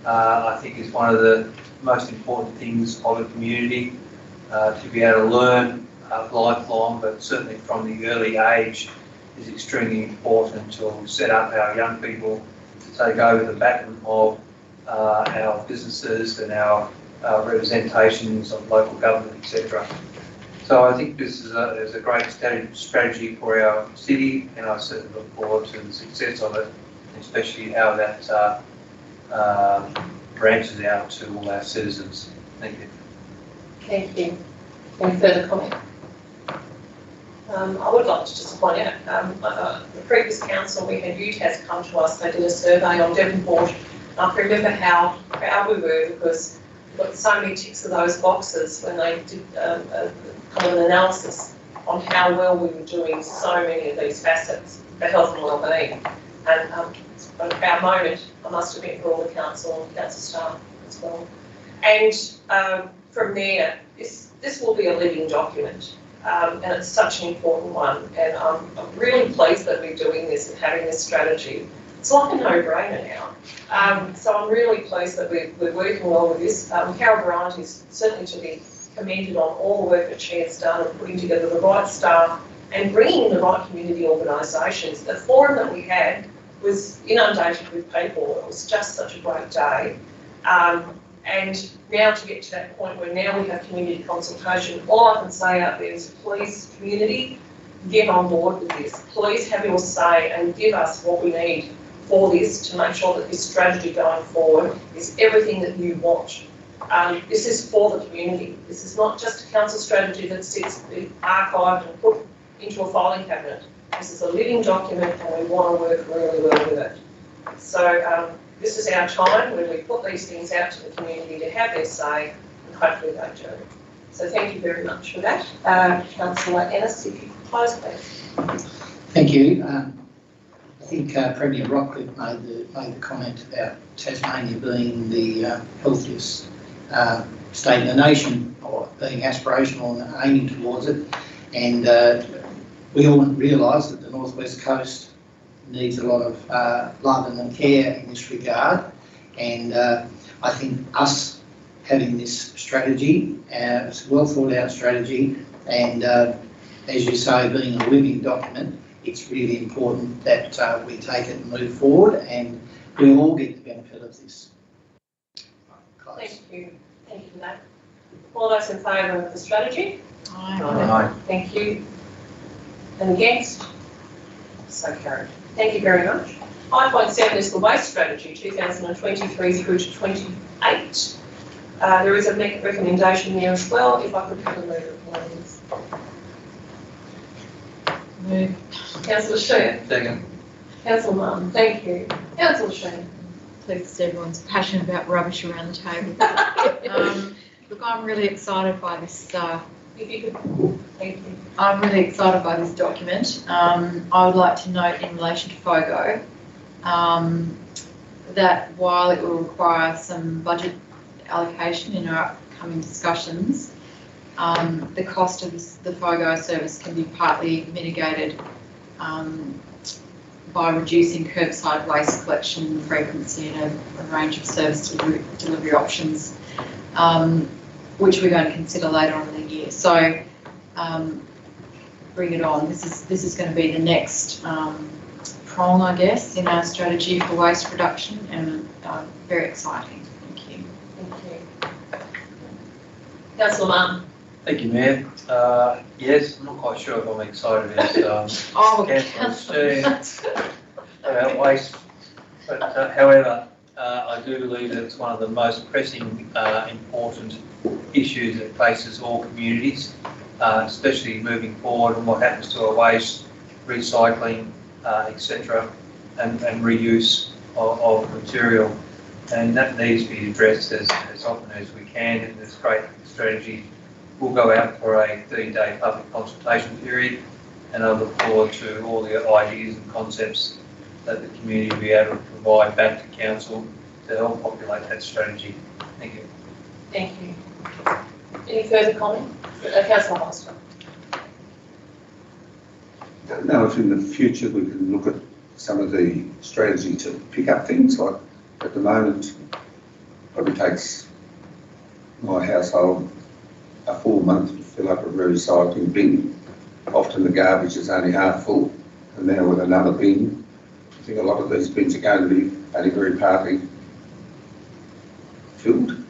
I think is one of the most important things of a community, to be able to learn lifelong, but certainly from the early age is extremely important to set up our young people to take over the baton of our businesses and our representations of local government, etc. So I think this is a great strategy for our city, and I certainly look forward to the success of it, especially how that branches out to all our citizens. Thank you. Thank you. Any further comment? I would like to just point out, the previous council we had UTAS come to us, they did a survey on Devonport, and I can remember how proud we were because we got so many ticks of those boxes when they did kind of an analysis on how well we were doing so many of these facets. for health and wellbeing. And our moment, I must admit, for all the council and council staff as well. And from there, this will be a living document, and it's such an important one. And I'm really pleased that we're doing this and having this strategy. It's like a no-brainer now. So I'm really pleased that we're working well with this. Carol Bryant is certainly to be commended on all the work that she has done of putting together the right staff and bringing in the right community organisations. The forum that we had was inundated with people. It was just such a great day. And now to get to that point where now we have community consultation, all I can say out there is please, community, get on board with this. Please have your say and give us what we need for this to make sure that this strategy going forward is everything that you want. This is for the community. This is not just a council strategy that sits archived and put into a filing cabinet. This is a living document and we want to work really well with it. So this is our time when we put these things out to the community to have their say, and hopefully they do. So thank you very much for that. Councillor Ennis, if you could close, please. Thank you. I think Premier Rockcliffe made the comment about Tasmania being the healthiest state in the nation, or being aspirational and aiming towards it. And we all realise that the North West Coast needs a lot of love and care in this regard. And I think us having this strategy, it's a well thought out strategy, and as you say, being a living document, it's really important that we take it and move forward, and we all get the benefit of this. Thank you for that. All those in favour of the strategy? Aye. Thank you. And against? So carried. Thank you very much. 5.7 is the waste strategy, 2023 through to 28. There is a recommendation there as well. If I could have a move it, please. Move. Councillor Shear. Second. Councillor Martin, thank you. Councillor Shear. Please, everyone's passionate about rubbish around the table. Look, I'm really excited by this. If you could, thank you. I'm really excited by this document. I would like to note in relation to FOGO that while it will require some budget allocation in our upcoming discussions, the cost of the FOGO service can be partly mitigated by reducing curbside waste collection frequency and a range of service delivery options, which we're going to consider later on in the year. So bring it on. This is going to be the next prong, I guess, in our strategy for waste reduction, and very exciting. Thank you. Thank you. Councillor Martin. Thank you, Mayor. Yes, I'm not quite sure if I'm excited as Councillor Shear about waste, but however, I do believe that it's one of the most pressing, important issues that faces all communities, especially moving forward and what happens to our waste, recycling, etc., and reuse of material. And that needs to be addressed as often as we can in this great strategy. We'll go out for a 30-day public consultation period, and I look forward to all the ideas and concepts that the community will be able to provide back to council to help populate that strategy. Thank you. Thank you. Any further comment? Councillor Hollister. I don't know if in the future we can look at some of the strategy to pick up things, like at the moment probably takes my household a full month to fill up a recycling bin. Often the garbage is only half full, and now with another bin, I think a lot of these bins are going to be only very partly filled.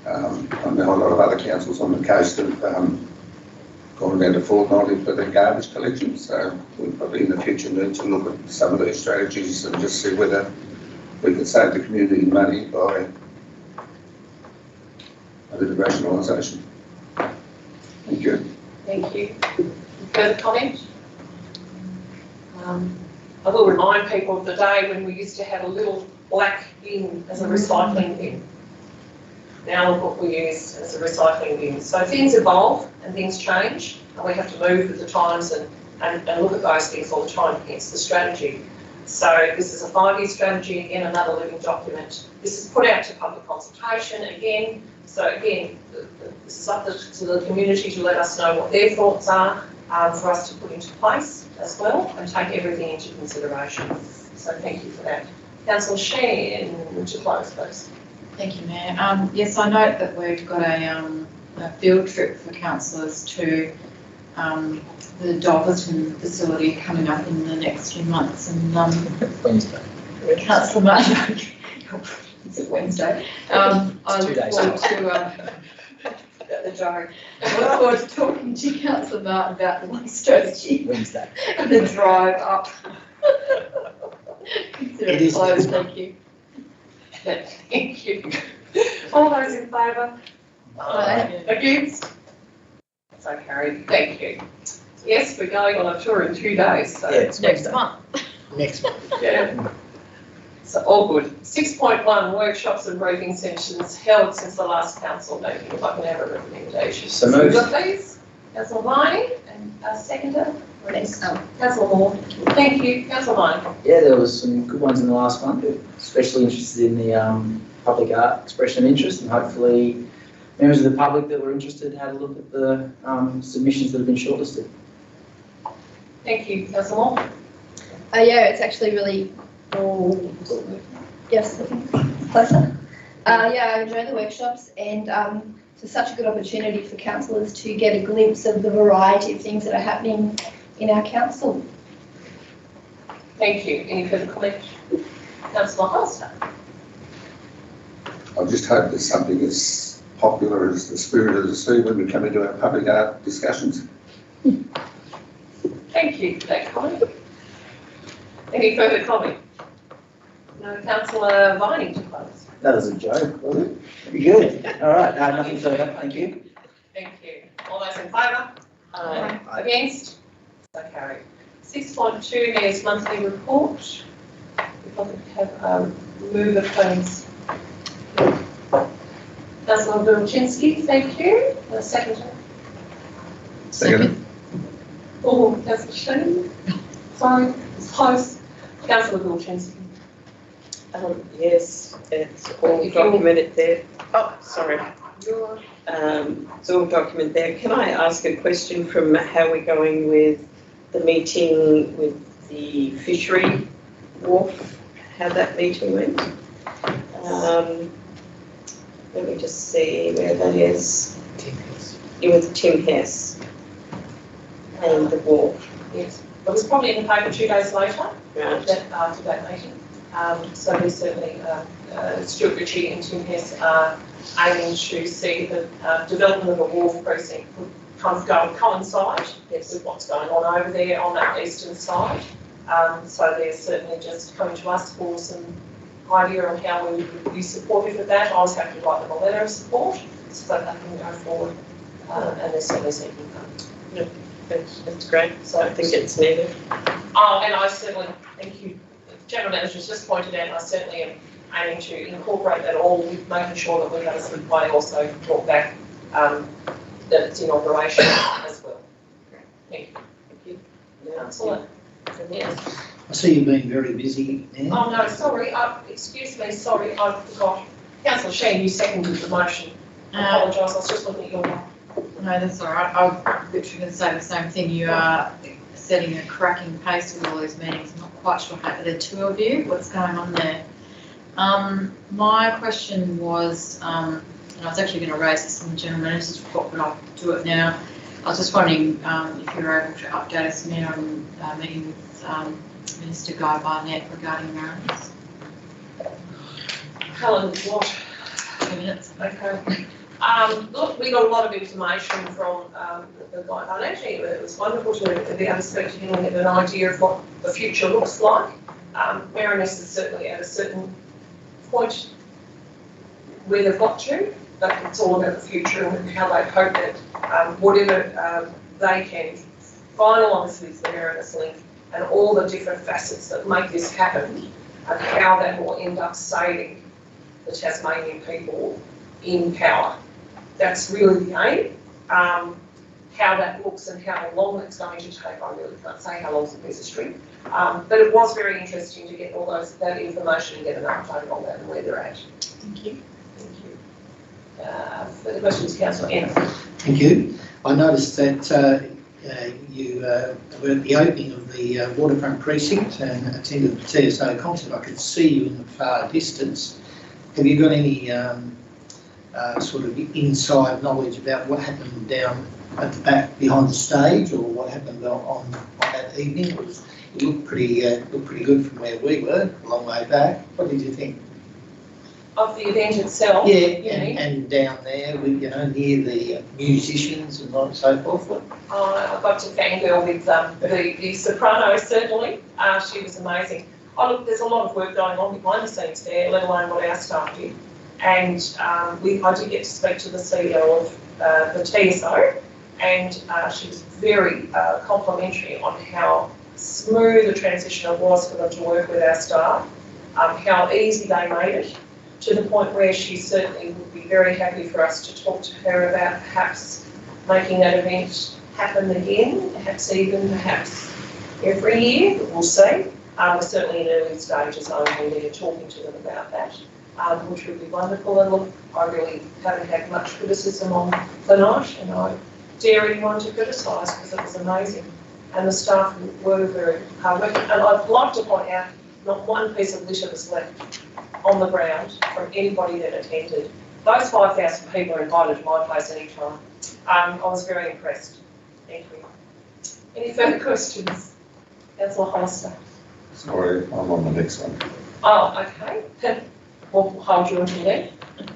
I know a lot of other councils on the coast have gone down to fortnightly for their garbage collection, so we probably in the future need to look at some of these strategies and just see whether we can save the community money by a bit of rationalisation. Thank you. Thank you. Further comment? I will remind people of the day when we used to have a little black bin as a recycling bin. Now look what we use as a recycling bin. So things evolve and things change, and we have to move with the times and and look at those things all the time, hence the strategy. So this is a 5-year strategy, again, another living document. This is put out to public consultation again. So again, this is up to the community to let us know what their thoughts are for us to put into place as well and take everything into consideration. So thank you for that. Councillor Shan, to close, please. Thank you, Mayor. Yes, I note that we've got a field trip for councillors to the Devonport facility coming up in the next few months, and Wednesday. Councillor Martin, it's Wednesday. I It's 2 look days. forward to the diary. I look forward to talking to Councillor Martin about the one strategy Wednesday. and the drive up. Consider It it is closed, next thank you. Thank you. All those in favour? Against? So carried. Thank you. Yes, we're going on a tour in 2 days, so. Yeah, it's Next Wednesday. month. Next month. Yeah. So all good. 6.1, workshops and briefing sessions held since the last council meeting. If I can have a recommendation. So moved. Please. Councillor Viney and seconder. Thanks. Councillor Moore. Thank you. Councillor Viney. Yeah, there was some good ones in the last one, especially interested in the public art expression of interest, and hopefully members of the public that were interested had a look at the submissions that have been shortlisted. Thank you. Councillor Moore. Yeah, it's actually really, yes, I think it's closer. Yeah, I enjoy the workshops, and it's such a good opportunity for councillors to get a glimpse of the variety of things that are happening in our council. Thank you. Any further comment? Councillor Hollister. I just hope there's something as popular as the Spirit of the Sea when we come into our public art discussions. Thank you for that comment. Any further comment? No, Councillor Viney to close. That was a joke, wasn't it? Very good. All right, nothing further, thank you. Thank you. All those in favour? Aye. Against? So carried. 6.2, Mayor's monthly report. If I could have mover, please. Councillor Vilchinsky, thank you. Seconder. Second. Oh, Councillor Shane. Sorry, it's close. Councillor Vilchinsky. Yes, it's all documented there. Oh, sorry. It's all documented there. Can I ask a question from how we're going with the meeting with the fishery wharf? How that meeting went? Let me just see where that is. It was Tim Hess and the wharf. Yes, it was probably in the paper 2 days later, Right. that after that meeting. So we certainly, Stuart Ritchie and Tim Hess are aiming to see the development of a wharf precinct kind of go and coincide with what's going on over there on that eastern side. So they're certainly just coming to us for some idea on how we would be supportive of that. I was happy to write them a letter of support so that they can go forward, and they're certainly seeking that. That's great. So I think it's needed. Oh, and I certainly, thank you, the General Manager's just pointed out, I certainly am aiming to incorporate that all with making sure that we have a good way also brought back that it's in operation as well. Thank you. Thank you. Councillor. Yes. I see you've been very busy now. Oh, no, sorry, excuse me, sorry, I forgot. Councillor Sheen, you seconded the motion. I apologise, I was just looking at your one. No, that's all right. I was literally going to say the same thing. You are setting a cracking pace with all these meetings. I'm not quite sure how there are two of you. What's going on there? My question was, and I was actually going to raise this in the General Manager's report, but I'll do it now. I was just wondering if you were able to update us now on meeting with Minister Guy Barnett regarding Mariners. Helen, what? 2 minutes. Okay. Look, we got a lot of information from the guy, and actually it was wonderful to be able to speak to him and get an idea of what the future looks like. Mariners is certainly at a certain point where they've got to, but it's all about the future and how they hope that whatever they can finalise with the Mariners link and all the different facets that make this happen and how that will end up saving the Tasmanian people in power. That's really the aim. how that looks and how long it's going to take, I really can't say how long's a piece of string. But it was very interesting to get all that information and get an update on that and where they're at. Thank you. Thank you. Further questions, Councillor Ennis? Thank you. I noticed that you were at the opening of the waterfront precinct and attended the TSO concert. I could see you in the far distance. Have you got any sort of inside knowledge about what happened down at the back behind the stage, or what happened on that evening? It looked pretty good from where we were, a long way back. What did you think? Of the event itself? Yeah, you mean? and down there, with, you know, near the musicians and so forth. I got to fangirl with the soprano, certainly. She was amazing. Oh, look, there's a lot of work going on behind the scenes there, let alone what our staff did. And I did get to speak to the CEO of the TSO, and she was very complimentary on how smooth the transition it was for them to work with our staff, how easy they made it, to the point where she certainly would be very happy for us to talk to her about perhaps making that event happen again, perhaps every year, but we'll see. We're certainly in early stages only there talking to them about that, which would be wonderful. And look, I really haven't had much criticism on the night, and I dare anyone to criticise because it was amazing. And the staff were very hardworking. And I'd like to point out, not one piece of litter was left on the ground from anybody that attended. Those 5,000 people are invited to my place anytime. I was very impressed. Thank you. Any further questions? Councillor Hollister. Sorry, I'm on the next one. Oh, okay. We'll hold you until then.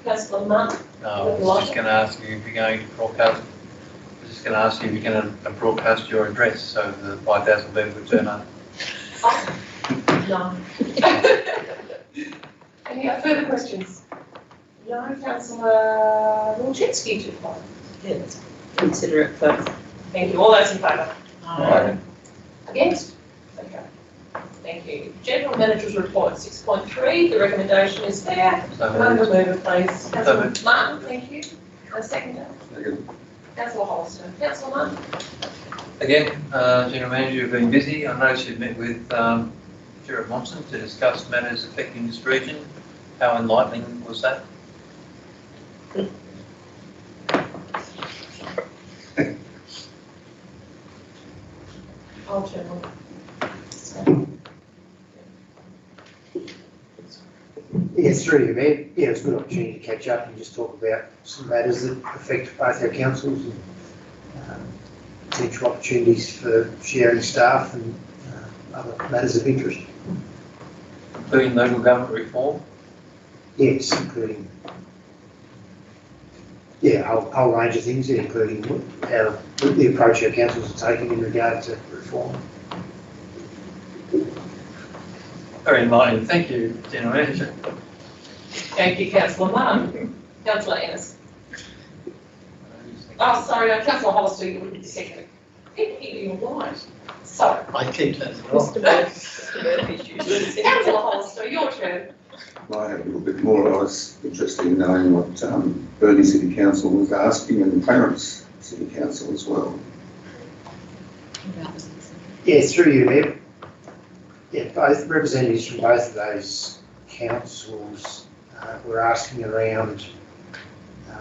Councillor Munn. No, I was just going to ask you if you're going to broadcast. I was just going to ask you if you're going to broadcast your address so the 5,000 people could turn up. Oh, no. Any further questions? No, Councillor Wilczynski to follow. Yes, consider it first. Thank you. All those in favour? Aye. Against? Okay. Thank you. General Manager's Report 6.3, the recommendation is there. So Can I moved. remove it, please? Councillor moved. Martin, thank you. A second. Second. Councillor Hollister. Councillor Martin. Again, General Manager, you've been busy. I noticed you've met with Sheriff Monson to discuss matters affecting this region. How enlightening was that? I'll turn on. Yes, through you, Mayor. Yeah, it's a good opportunity to catch up and just talk about some matters that affect both our councils and potential opportunities for sharing staff and other matters of interest. Including local government reform? Yes, including, a whole range of things, including how the approach our councils are taking in regard to reform. Very enlightening. Thank you, General Manager. Thank you, Councillor Martin. Councillor Ennis. Oh, sorry, no, Councillor Hollister, you wouldn't be second. You're right. So, I keep that as well. Mr. Murphy's Councillor Hollister, your turn. I had a little bit more. I was interested in knowing what Burnie City Council was asking, and Clarence City Council as well. Yes, through you, Mayor. Yeah, both representatives from both of those councils were asking around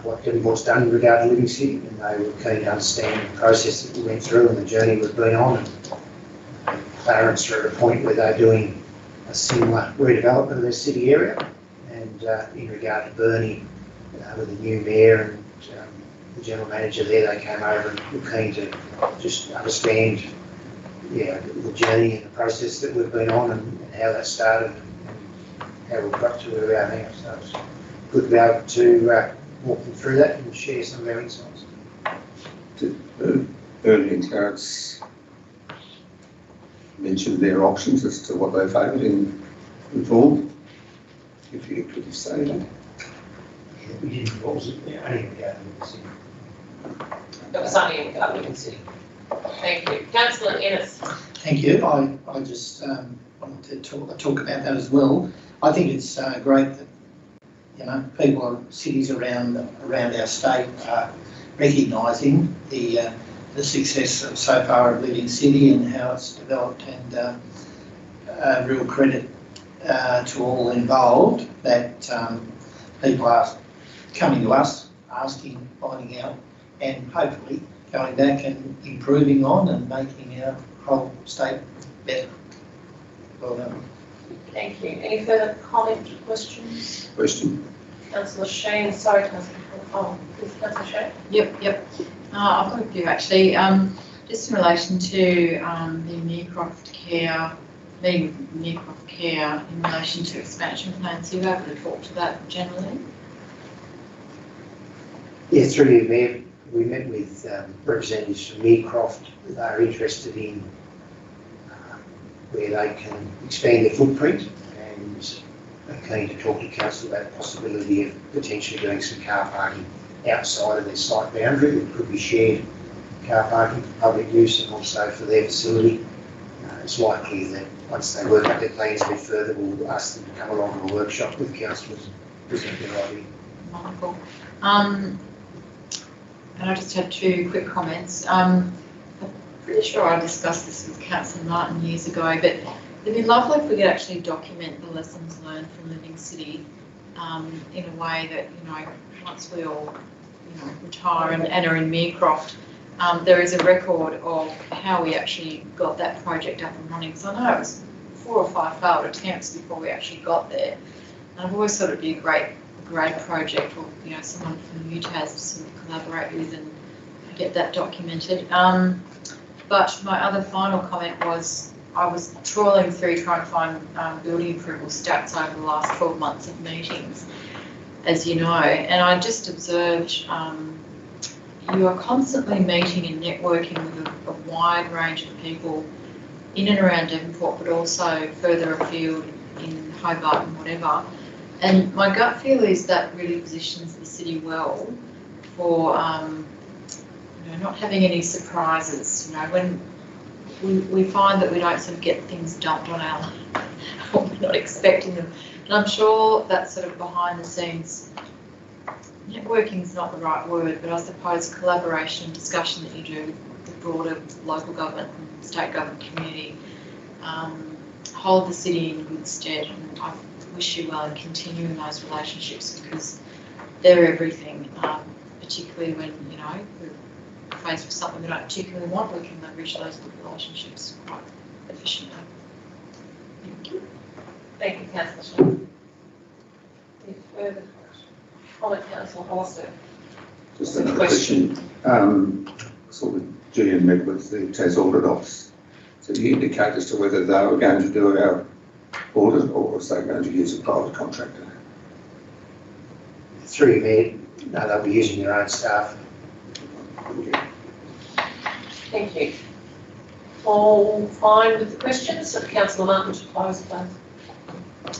what Devonport's done in regard to Living City, and they were keen to understand the process that we went through and the journey we've been on. And Clarence are at a point where they're doing a similar redevelopment of their city area, and in regard to Burnie, with the new mayor and the general manager there, they came over and were keen to just understand the journey and the process that we've been on and how that started and how we've got to where we are now. So it's good to be able to walk them through that and share some of our insights. Did Burnie and Clarence mention their options as to what they favoured in reform? If you could say that. We didn't, what was it? Only in regard to Living City. That was only in Living City. Thank you. Councillor Ennis. Thank you. I just wanted to talk about that as well. I think it's great that people or cities around our state are recognising the the success so far of Living City and how it's developed, and real credit to all involved that people are coming to us, asking, finding out, and hopefully going back and improving on and making our whole state better. Well done. Thank you. Any further comment or questions? Question? Councillor Shane, sorry, Councillor. Oh, please, Councillor Shane. Yep. I've got a few actually. Just in relation to the Meercroft Care, in relation to expansion plans, are you able to talk to that generally? Yeah, through you, Mayor, we met with representatives from Meercroft. They are interested in where they can expand their footprint, and are keen to talk to council about the possibility of potentially doing some car parking outside of their site boundary. It could be shared car parking for public use and also for their facility. It's likely that once they work out their plans a bit further, we'll ask them to come along to a workshop with councillors, present their idea. Wonderful. And I just had two quick comments. I'm pretty sure I discussed this with Councillor Martin years ago, but it'd be lovely if we could actually document the lessons learned from Living City in a way that, once we all, retire and are in Meercroft, there is a record of how we actually got that project up and running. So I know it was 4 or 5 failed attempts before we actually got there. And I've always thought it'd be a great project, or someone from UTAS to sort of collaborate with and get that documented. But my other final comment was I was trawling through trying to find building approval stats over the last 12 months of meetings, as you know, and I just observed you are constantly meeting and networking with a wide range of people in and around Devonport, but also further afield in Hobart and whatever. And my gut feel is that really positions the city well for not having any surprises. When we find that we don't sort of get things dumped on our lap or we're not expecting them. And I'm sure that sort of behind the scenes, networking is not the right word, but I suppose collaboration and discussion that you do with the broader local government and state government community hold the city in good stead. And I wish you well in continuing those relationships, because they're everything, particularly when, we're faced with something we don't particularly want. We can leverage those good relationships quite efficiently. Thank you. Thank you, Councillor Shane. Any further comment, Councillor Hollister? Just a question. Sort of GM met with the TAS audit office. Did he indicate as to whether they were going to do our audit, or was they going to use a private contractor? Through you, Mayor, no, they'll be using their own staff. Thank you. All fine with the questions? So Councillor Martin to close, please.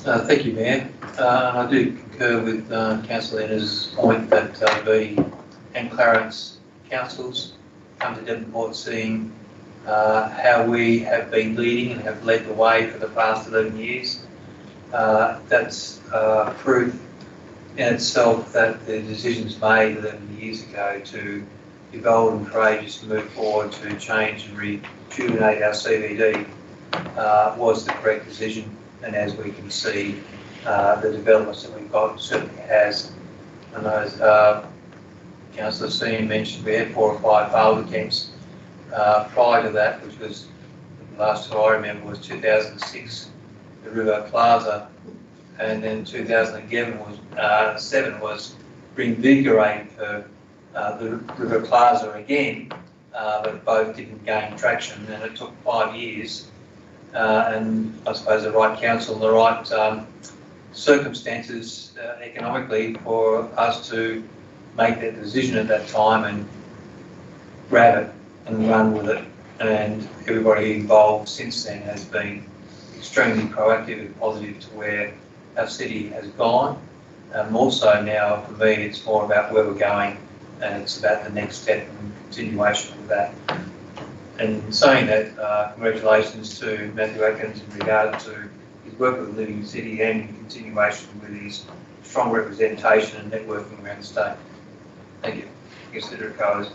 Thank you, Mayor. I do concur with Councillor Enna's point that the and Clarence councils come to Devonport seeing how we have been leading and have led the way for the past 11 years. That's proof in itself that the decisions made 11 years ago to be bold and courageous to move forward to change and rejuvenate our CBD was the correct decision. And as we can see, the developments that we've got certainly has. And as Councillor Sean mentioned, we had 4 or 5 failed attempts. Prior to that, which was, the last two I remember was 2006, the River Plaza, and then 2007 was reinvigorating for the River Plaza again, but both didn't gain traction, and it took 5 years. And I suppose the right council, the right circumstances economically for us to make that decision at that time and grab it and run with it. And everybody involved since then has been extremely proactive and positive to where our city has gone. More so now, for me, it's more about where we're going, and it's about the next step and continuation of that. And saying that, congratulations to Matthew Atkins in regard to his work with Living City and in continuation with his strong representation and networking around the state. Thank you. Consider it goes.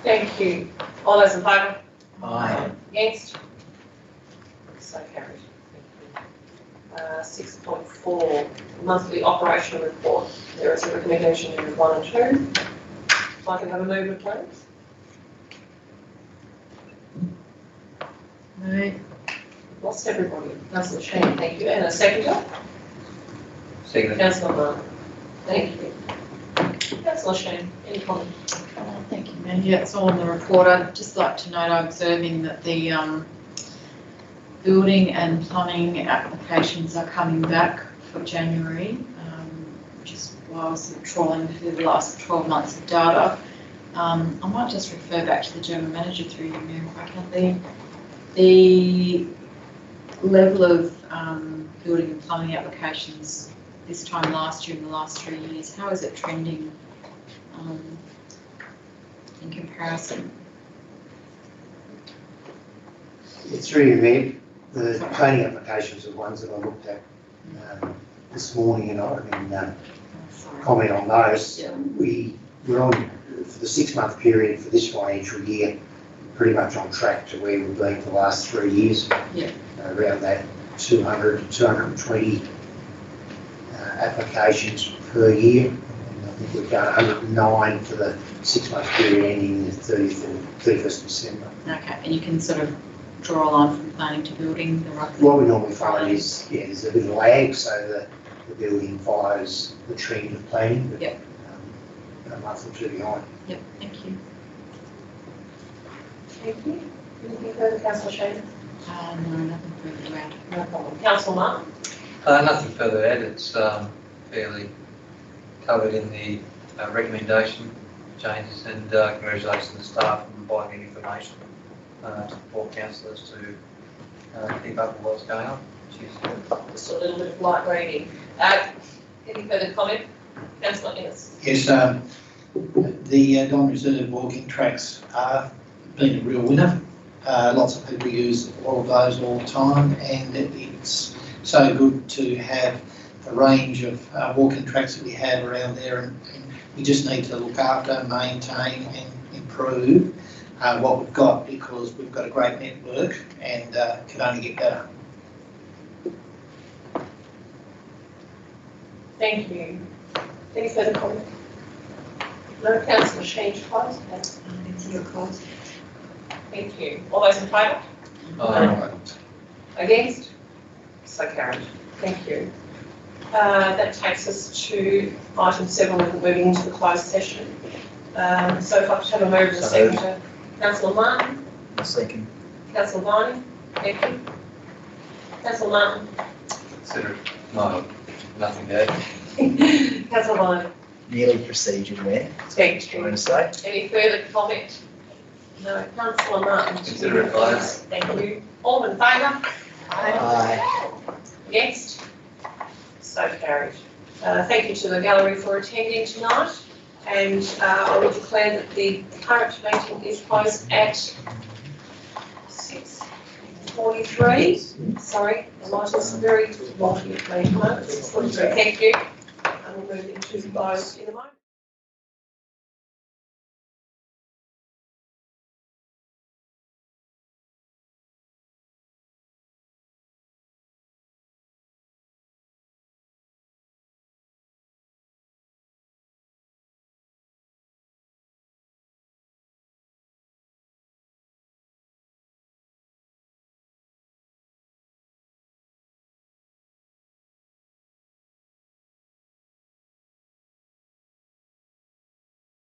Thank you. All those in favour? Aye. Against? So carried. Thank you. 6.4, monthly operational report. There is a recommendation in 1 and 2. If I can have a movement, please. Move. Lost everybody. Councillor Sheen, thank you. And a seconder? Second. Councillor Martin. Thank you. Councillor Sheen, any comment? Thank you, Mayor. Yeah, it's all in the report. I'd just like to note, I'm observing that the building and plumbing applications are coming back for January, which is why I was sort of trawling through the last 12 months of data. I might just refer back to the General Manager through you, Mayor, if I can. The level of building and plumbing applications this time last year and the last 3 years, how is it trending in comparison? It's really Mayor. The planning applications are the ones that I looked at this morning, and I can comment on those. Yeah. We're on, for the 6-month period for this financial year, pretty much on track to where we've been for the last 3 years. Yeah. Around that 200 to 220 applications per year. And I think we've done 109 for the 6-month period ending the 31st December. Okay, and you can sort of draw a line from planning to building, the roughly? What we normally find is, yeah, there's a bit of lag, so the building follows the trend of planning, but Yep. A month or two behind. Yep, thank you. Thank you. Anything further, Councillor Sheen? No, nothing further to add. No problem. Councillor Martin? Nothing further to add. It's fairly covered in the recommendation changes, and congratulations to the staff on providing information to support councillors to keep up with what's going on. Cheers. Just a little bit of light reading. Any further comment? Councillor Innes? Yes, the Don Reserve walking tracks are been a real winner. Lots of people use all of those all the time, and it's so good to have the range of walking tracks that we have around there, and we just need to look after, maintain and improve what we've got, because we've got a great network and can only get better. Thank you. Any further comment? No, Councillor Sheen, close. Consider it closed. Thank you. All those in favour? Against? So carried. Thank you. That takes us to item 7, we're moving into the closed session. So if I could have a mover and a seconder. Councillor Martin? Second. Councillor Viney? Thank you. Councillor Martin? Consider it. No, nothing to add. Councillor Viney? Nearly procedure, Mayor. Thank Trying you. to say. Any further comment? No. Councillor Martin? Consider it closed. Thank you. All in favour? Aye. Against? So carried. Thank you to the gallery for attending tonight, and I will declare that the current meeting is closed at 6:43. Sorry, the light is very wonky at me. 6:43. Thank you. And we'll move into close in a moment.